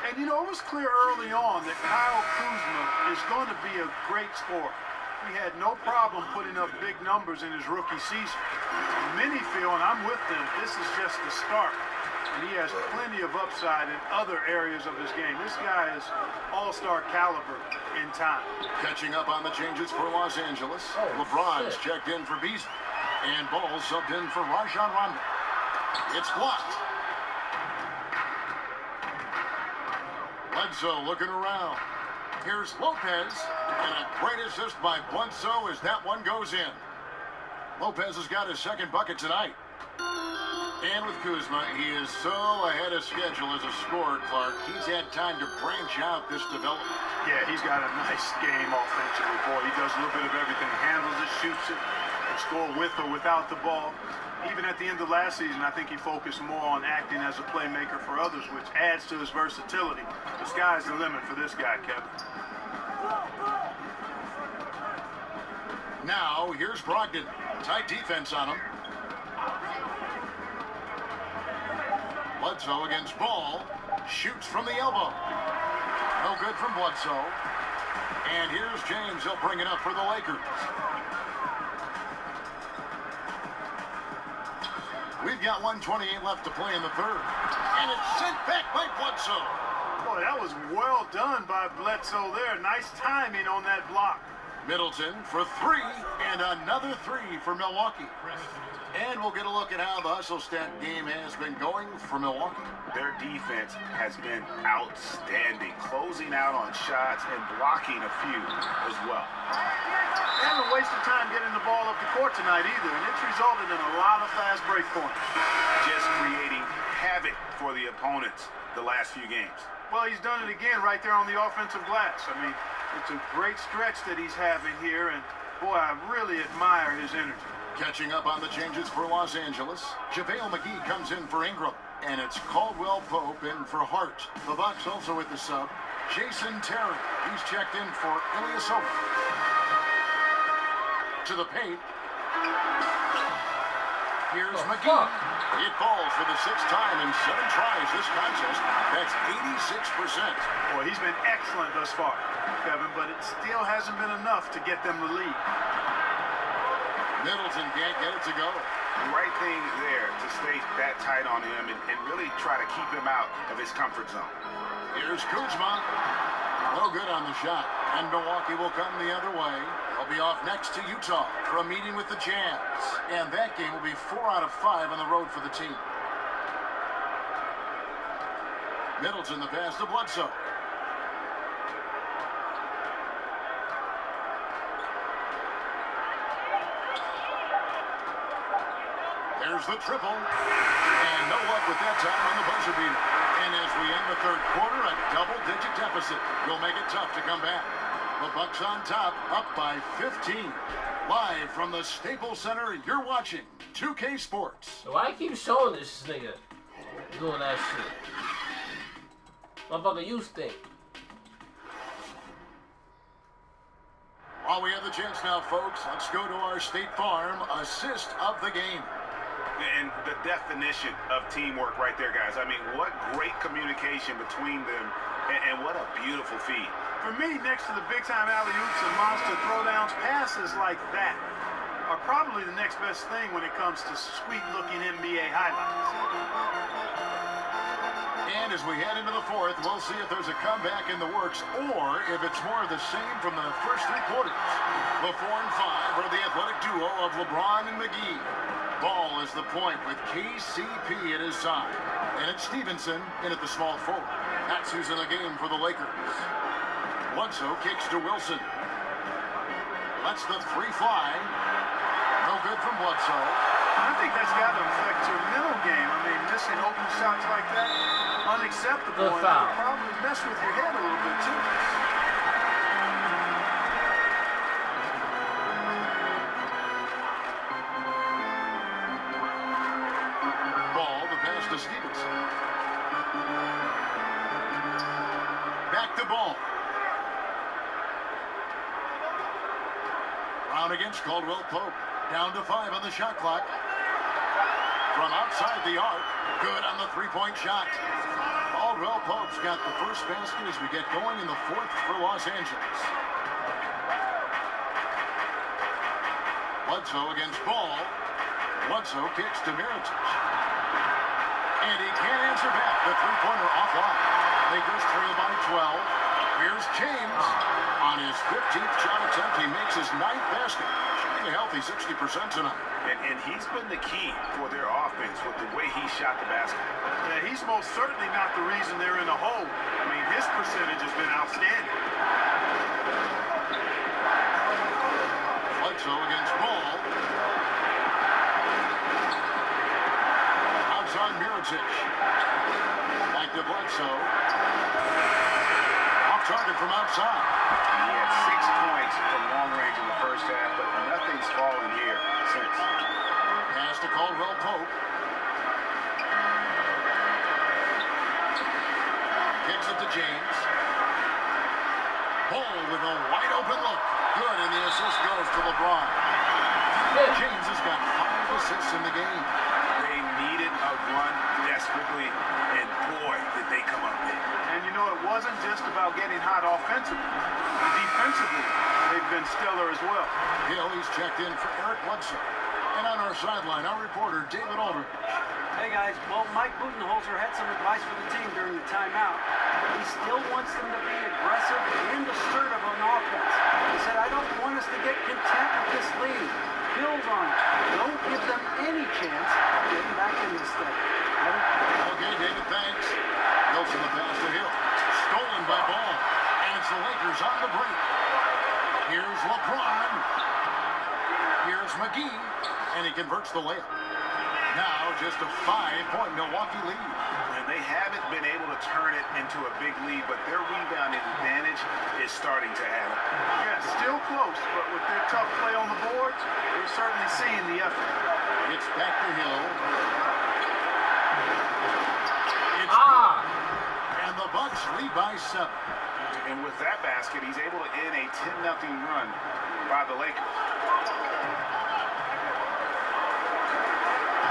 S4: And you know, it was clear early on that Kyle Kuzma is going to be a great scorer. He had no problem putting up big numbers in his rookie season. Many feel, and I'm with them, this is just the start. And he has plenty of upside in other areas of his game. This guy is all-star caliber in time.
S1: Catching up on the changes for Los Angeles. LeBron's checked in for Beasley. And Ball subbed in for Rajon Rondo. It's blocked. Bledsoe looking around. Here's Lopez, and a great assist by Bledsoe as that one goes in. Lopez has got his second bucket tonight. And with Kuzma, he is so ahead of schedule as a scorer, Clark. He's had time to branch out this development.
S4: Yeah, he's got a nice game offensively, boy. He does a little bit of everything. Handles it, shoots it, can score with or without the ball. Even at the end of last season, I think he focused more on acting as a playmaker for others, which adds to his versatility. The sky's the limit for this guy, Kevin.
S1: Now, here's Brogdon. Tight defense on him. Bledsoe against Ball. Shoots from the elbow. No good from Bledsoe. And here's James. He'll bring it up for the Lakers. We've got 1:28 left to play in the third. And it's sent back by Bledsoe.
S4: Boy, that was well done by Bledsoe there. Nice timing on that block.
S1: Middleton for three, and another three for Milwaukee. And we'll get a look at how the hustle stat game has been going for Milwaukee.
S3: Their defense has been outstanding, closing out on shots and blocking a few as well.
S4: They haven't wasted time getting the ball up the court tonight either, and it's resulted in a lot of fast break points.
S3: Just creating havoc for the opponents the last few games.
S4: Well, he's done it again right there on the offensive glass. I mean, it's a great stretch that he's having here, and boy, I really admire his energy.
S1: Catching up on the changes for Los Angeles, JaVale McGee comes in for Ingram, and it's Caldwell Pope in for Hart. The Bucks also with the sub, Jason Terry. He's checked in for Ilyasova. To the paint. Here's McGee. It falls for the sixth time in 7 tries this contest. That's 86%.
S4: Boy, he's been excellent thus far, Kevin, but it still hasn't been enough to get them the lead.
S1: Middleton can't get it to go.
S3: The right thing there to stay that tight on him and really try to keep him out of his comfort zone.
S1: Here's Kuzma. No good on the shot. And Milwaukee will come the other way. They'll be off next to Utah for a meeting with the Jazz. And that game will be 4 out of 5 on the road for the team. Middleton the pass to Bledsoe. There's the triple. And no luck with that time on the buzzer beater. And as we end the third quarter, a double-digit deficit will make it tough to come back. The Bucks on top, up by 15. Live from the Staples Center, you're watching 2K Sports.
S7: Why I keep showing this nigga doing that shit? Motherfucker, you stink.
S1: While we have the chance now, folks, let's go to our State Farm assist of the game.
S3: And the definition of teamwork right there, guys. I mean, what great communication between them, and what a beautiful feed.
S4: For me, next to the big-time alley-oops and monster throwdowns, passes like that are probably the next best thing when it comes to sweet-looking NBA highlights.
S1: And as we head into the fourth, we'll see if there's a comeback in the works or if it's more of the same from the first 3 quarters. The 4 and 5 are the athletic duo of LeBron and McGee. Ball is the point with KCP at his side. And it's Stevenson in at the small forward. That's who's in the game for the Lakers. Bledsoe kicks to Wilson. Lets the 3 fly. No good from Bledsoe.
S4: I think that's got to affect your mental game. I mean, missing open shots like that, unacceptable. And that'll probably mess with your head a little bit, too.
S1: To Stevenson. Back to Ball. Brown against Caldwell Pope. Down to 5 on the shot clock. From outside the arc. Good on the 3-point shot. Caldwell Pope's got the first basket as we get going in the fourth for Los Angeles. Bledsoe against Ball. Bledsoe kicks to Mirotic. And he can't answer back. The 3-pointer offline. Lakers trail by 12. Here's James. On his 15th shot attempt, he makes his 9th basket. Shooting a healthy 60% tonight.
S3: And he's been the key for their offense with the way he shot the basket.
S4: Yeah, he's most certainly not the reason they're in the hole. I mean, his percentage has been outstanding.
S1: Bledsoe against Ball. Outside Mirotic. Back to Bledsoe. Off target from outside.
S3: He had 6 points from long range in the first half, but nothing's fallen here since.
S1: Pass to Caldwell Pope. Kicks it to James. Ball with a wide open look. Good, and the assist goes to LeBron. James has got 5 assists in the game.
S3: They needed a run desperately, and boy, did they come up big.
S4: And you know, it wasn't just about getting hot offensively. Defensively, they've been stellar as well.
S1: Hill, he's checked in for Eric Bledsoe. And on our sideline, our reporter, David Aldridge.
S5: Hey guys, well, Mike Budenholzer had some advice for the team during the timeout. He still wants them to be aggressive and assertive on offense. He said, I don't want us to get content with this lead. Build on it. Don't give them any chance of getting back in this thing.
S1: Okay, David, thanks. Wilson the pass to Hill. Stolen by Ball. And it's the Lakers on the break. Here's LeBron. Here's McGee. And he converts the layup. Now just a 5-point Milwaukee lead.
S3: And they haven't been able to turn it into a big lead, but their rebounding advantage is starting to add up.
S4: Yeah, still close, but with their tough play on the boards, they're certainly seeing the effort.
S1: It's back to Hill. It's and the Bucks lead by 7.
S3: And with that basket, he's able to end a 10-0 run by the Lakers.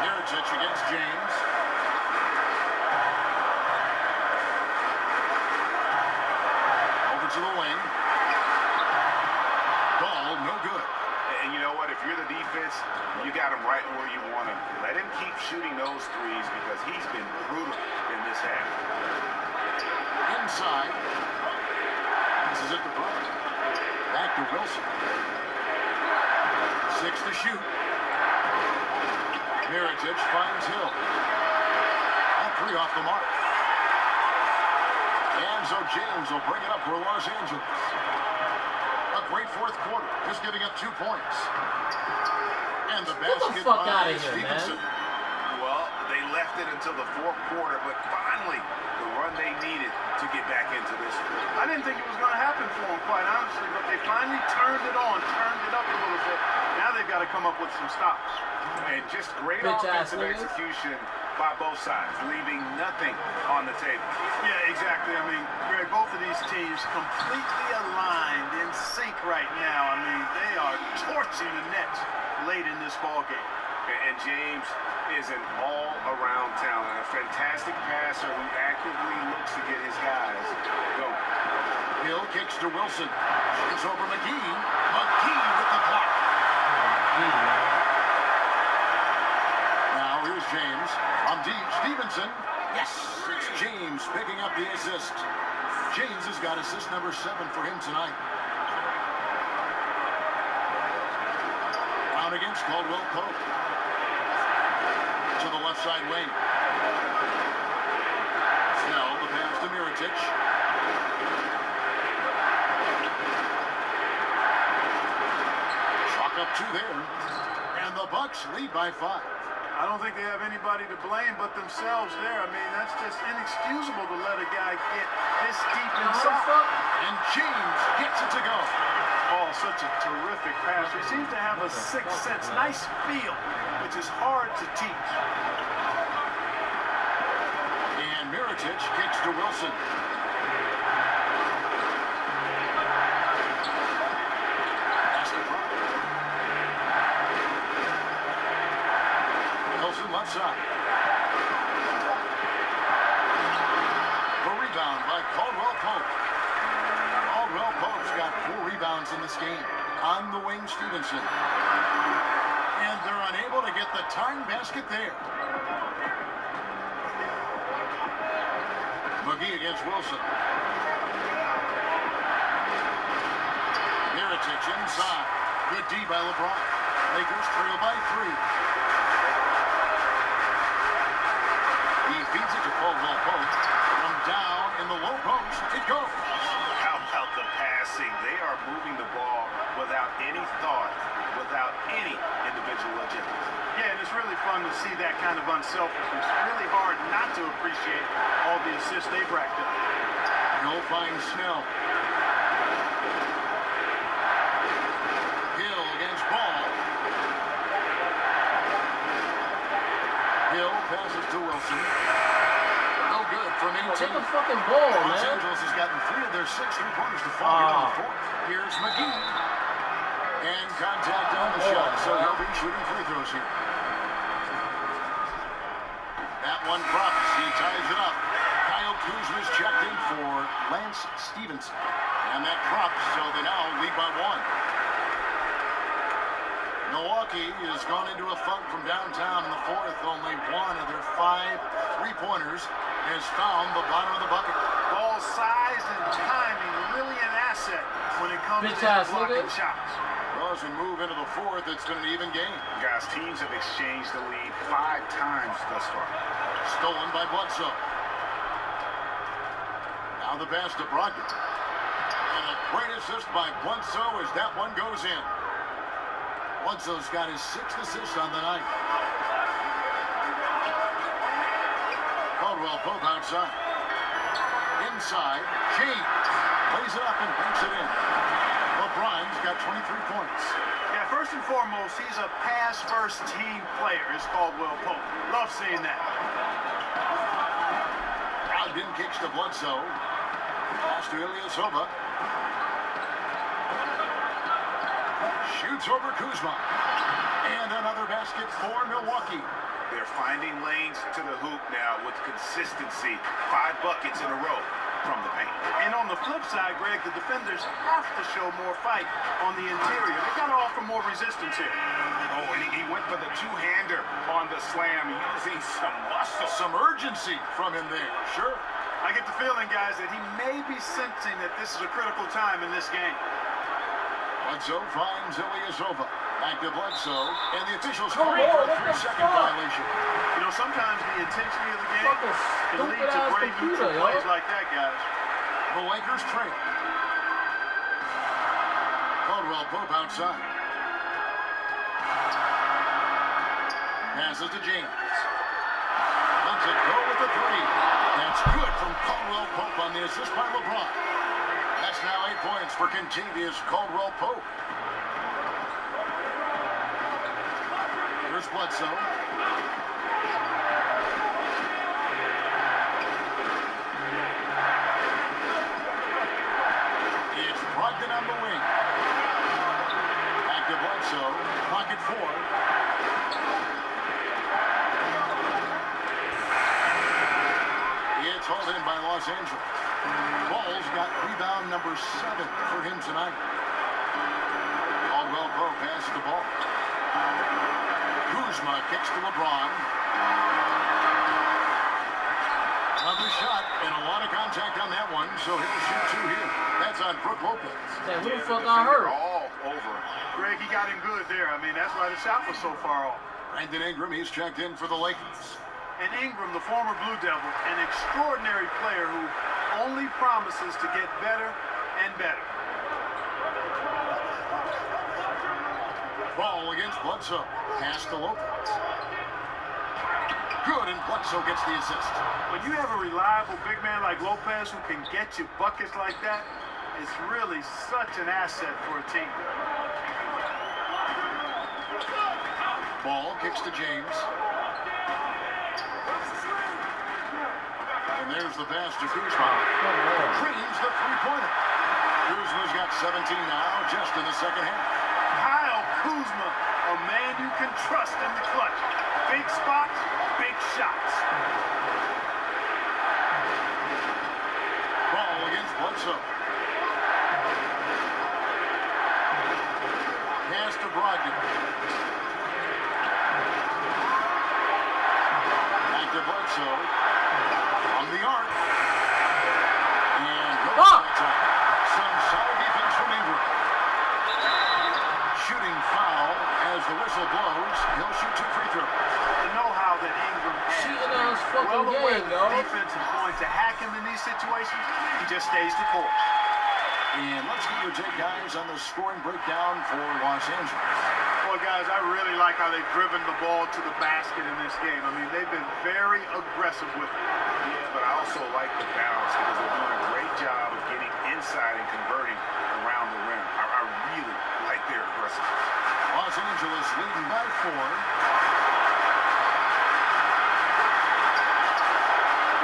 S1: Mirotic against James. Over to the wing. Ball, no good.
S3: And you know what? If you're the defense, you got him right where you want him. Let him keep shooting those threes because he's been brutal in this half.
S1: Inside. This is at the front. Back to Wilson. 6 to shoot. Mirotic finds Hill. All 3 off the mark. And so James will bring it up for Los Angeles. A great fourth quarter, just giving up 2 points. And the basket
S7: fuck
S1: by
S7: outta here,
S1: Stevenson.
S3: Well, they left it until the fourth quarter, but finally, the run they needed to get back into this one.
S4: I didn't think it was going to happen for them, quite honestly, but they finally turned it on, turned it up a little bit. Now they've got to come up with some stops.
S3: And just great
S7: Bitch-ass
S3: offensive
S7: niggas.
S3: execution by both sides, leaving nothing on the table.
S4: Yeah, exactly. I mean, Greg, both of these teams completely aligned, in sync right now. I mean, they are torching the Nets late in this ball game.
S3: And James is an all-around talent, a fantastic passer who actively looks to get his guys going.
S1: Hill kicks to Wilson. It's over McGee. McGee with the block. Now here's James. On deep, Stevenson. Yes, it's James picking up the assist. James has got assist number 7 for him tonight. Out against Caldwell Pope. To the left side wing. Snell, the pass to Mirotic. Chalk up 2 there. And the Bucks lead by 5.
S4: I don't think they have anybody to blame but themselves there. I mean, that's just inexcusable to let a guy get this deep inside.
S1: And James gets it to go.
S4: Oh, such a terrific passer. He seems to have a sixth sense, nice feel, which is hard to teach.
S1: And Mirotic kicks to Wilson. Pass to front. Wilson left side. The rebound by Caldwell Pope. Caldwell Pope's got 4 rebounds in this game. On the wing, Stevenson. And they're unable to get the tying basket there. McGee against Wilson. Mirotic inside. Good D by LeBron. Lakers trail by 3. He feeds it to Caldwell Pope. From down in the low post, it goes.
S3: How about the pass passing. They are moving the ball without any thought, without any individual agenda.
S4: Yeah, and it's really fun to see that kind of unselfishness. Really hard not to appreciate all the assists they've racked up.
S1: Hill finds Snell. Hill against Ball. Hill passes to Wilson. No good from 18.
S7: Take the fucking ball,
S1: Los
S7: man.
S1: Angeles has gotten 3 of their 6 3-pointers to fall here in the fourth. Here's McGee. And contact on the shot, so he'll be shooting free throws here. That one drops. He ties it up. Kyle Kuzma's checked in for Lance Stevenson. And that drops, so they now lead by 1. Milwaukee has gone into a funk from downtown in the fourth. Only 1 of their 5 3-pointers has found the bottom of the bucket.
S4: Ball size and timing really an asset when it comes
S7: Bitch
S4: to
S7: ass
S4: blocking
S7: nigga.
S4: shots.
S1: Well, as we move into the fourth, it's been an even game.
S3: Guys, teams have exchanged the lead 5 times thus far.
S1: Stolen by Bledsoe. Now the pass to Brogdon. And a great assist by Bledsoe as that one goes in. Bledsoe's got his 6th assist on the night. Caldwell Pope outside. Inside, James lays it up and banks it in. LeBron's got 23 points.
S4: Yeah, first and foremost, he's a pass-first team player, is Caldwell Pope. Love seeing that.
S1: Brogdon kicks to Bledsoe. Pass to Ilyasova. Shoots over Kuzma. And another basket for Milwaukee.
S3: They're finding lanes to the hoop now with consistency. 5 buckets in a row from the paint.
S4: And on the flip side, Greg, the defenders have to show more fight on the interior. They got to offer more resistance here.
S3: Oh, and he went for the 2-hander on the slam, using some muscle.
S1: Some urgency from him there. Sure.
S4: I get the feeling, guys, that he may be sensing that this is a critical time in this game.
S1: Bledsoe finds Ilyasova. Back to Bledsoe. And the officials call for a 3-second violation.
S4: You know, sometimes the intensity of the game can lead to great neutral plays like that, guys.
S1: The Lakers trail. Caldwell Pope outside. Passes to James. Lets it go with the 3. That's good from Caldwell Pope on the assist by LeBron. That's now 8 points for Kentavious Caldwell Pope. Here's Bledsoe. It's Brogdon on the wing. Back to Bledsoe. Pocket 4. It's hauled in by Los Angeles. Ball's got rebound number 7 for him tonight. Caldwell Pope passes the ball. Kuzma kicks to LeBron. Another shot and a lot of contact on that one, so he'll shoot 2 here. That's on Brook Lopez.
S7: Hey, who the fuck got hurt?
S3: All over.
S4: Greg, he got him good there. I mean, that's why the shot was so far off.
S1: Brandon Ingram, he's checked in for the Lakers.
S4: And Ingram, the former Blue Devil, an extraordinary player who only promises to get better and better.
S1: Ball against Bledsoe. Pass to Lopez. Good, and Bledsoe gets the assist.
S4: When you have a reliable big man like Lopez who can get you buckets like that, it's really such an asset for a team.
S1: Ball kicks to James. And there's the pass to Kuzma. Dreams the 3-pointer. Kuzma's got 17 now, just in the second half.
S4: Kyle Kuzma, a man you can trust in the clutch. Big spots, big shots.
S1: Ball against Bledsoe. Pass to Brogdon. Back to Bledsoe. From the arc. And no time. Some solid defense from Ingram. Shooting foul as the whistle blows. He'll shoot 2 free throws.
S4: The know-how that Ingram has.
S7: Cheating on his fucking
S4: Well aware
S7: game,
S4: that
S7: yo.
S4: the defense is going to hack him in these situations. He just stays the course.
S1: And let's get your take, guys, on the scoring breakdown for Los Angeles.
S4: Well, guys, I really like how they've driven the ball to the basket in this game. I mean, they've been very aggressive with it.
S3: Yeah, but I also like the balance because they're doing a great job of getting inside and converting around the rim. I really like their aggressiveness.
S1: Los Angeles leading by 4.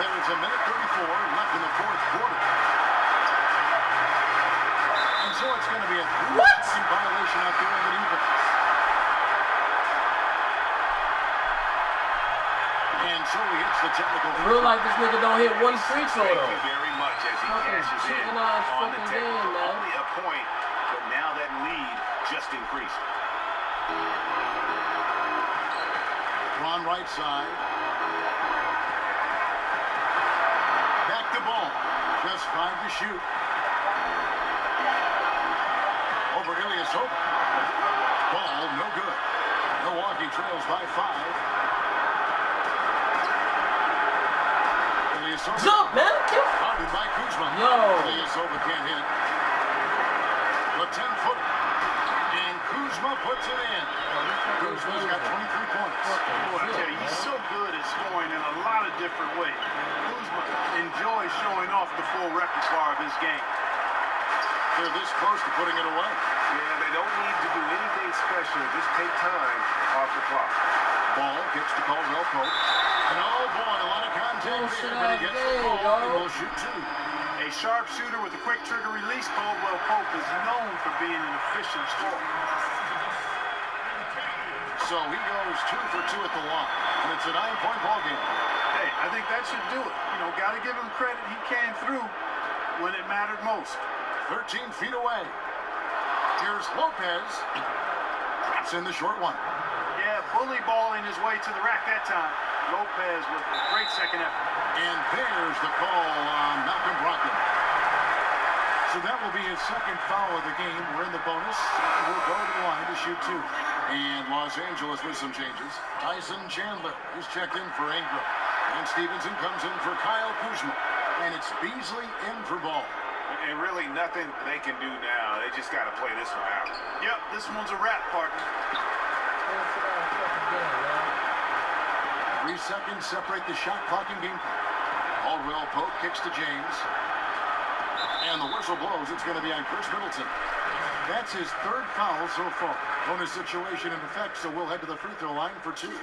S1: There is a minute 34 left in the fourth quarter. And so it's going to be a 3-second violation out there in the defense. And so he hits the technical.
S7: Real life, this nigga don't hit one free throw
S3: Thank
S7: though.
S3: you very much as he cashes in on the technical. Only a point, but now that lead just increased.
S1: Ron right side. Back to ball. Just 5 to shoot. Over Ilyasova. Ball no good. Milwaukee trails by 5. Ilyasova.
S7: Jump, man.
S1: Fouled by Kuzma.
S7: Yo.
S1: Ilyasova can't hit. The 10-footer. And Kuzma puts it in. Kuzma's got 23 points.
S4: Boy, I tell you, he's so good at scoring in a lot of different ways. Kuzma enjoys showing off the full repertoire of his game.
S1: They're this close to putting it away.
S2: Yeah, they don't need to do anything special. Just take time off the clock.
S1: Ball gets to Caldwell Pope. And oh boy, a lot of contact here, but he gets the ball and will shoot 2.
S4: A sharp shooter with a quick trigger release, Caldwell Pope is known for being an efficient scorer.
S1: So he goes 2 for 2 at the line. And it's a 9-point ball game.
S4: Hey, I think that should do it. You know, got to give him credit. He came through when it mattered most.
S1: 13 feet away. Here's Lopez. Drops in the short one.
S4: Yeah, bully balling his way to the rack that time. Lopez with a great second effort.
S1: And there's the call on Malcolm Brogdon. So that will be his second foul of the game. We're in the bonus. We'll go to the line to shoot 2. And Los Angeles with some changes. Tyson Chandler is checked in for Ingram. And Stevenson comes in for Kyle Kuzma. And it's Beasley in for Ball.
S3: And really nothing they can do now. They just got to play this one out.
S4: Yep, this one's a wrap, partner.
S1: 3 seconds separate the shot clock and game clock. Caldwell Pope kicks to James. And the whistle blows. It's going to be on Chris Middleton. That's his 3rd foul so far. Bonus situation in effect, so we'll head to the free throw line for 2. He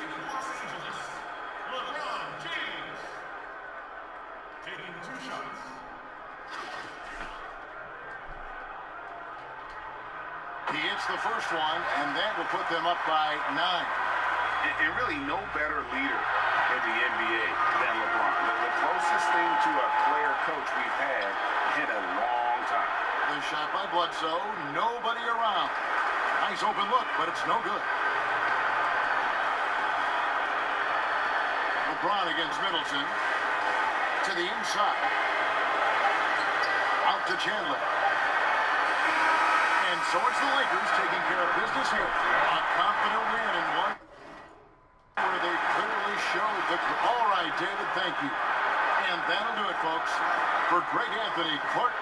S1: hits the first one, and that will put them up by 9.
S3: And really no better leader in the NBA than LeBron. The closest thing to a player coach we've had in a long time.
S1: The shot by Bledsoe, nobody around. Nice open look, but it's no good. LeBron against Middleton. To the inside. Out to Chandler. And so it's the Lakers taking care of business here. A confident win in one where they clearly showed the... All right, David, thank you. And that'll do it, folks. For Greg Anthony Clark.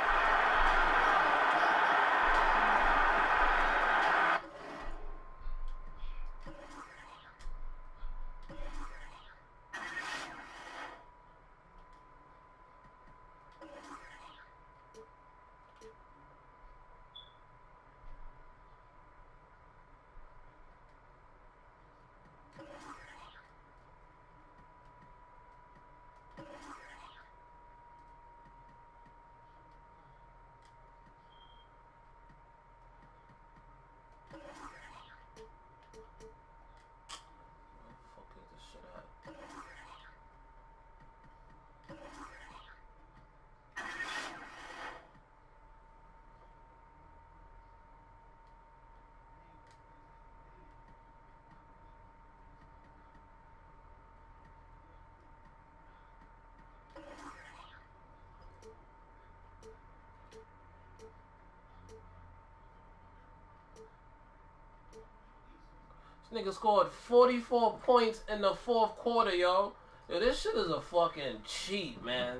S7: Nigga scored 44 points in the 4th quarter, yo. Yo, this shit is a fucking cheat, man.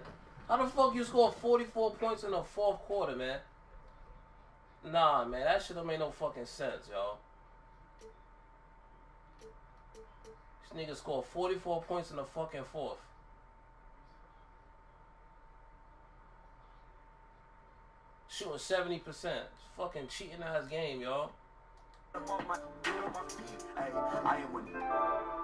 S7: How the fuck you score 44 points in the 4th quarter, man? Nah, man, that shit don't make no fucking sense, yo. This nigga scored 44 points in the fucking fourth. Shooting 70%. It's fucking cheating ass game, yo.
S11: I am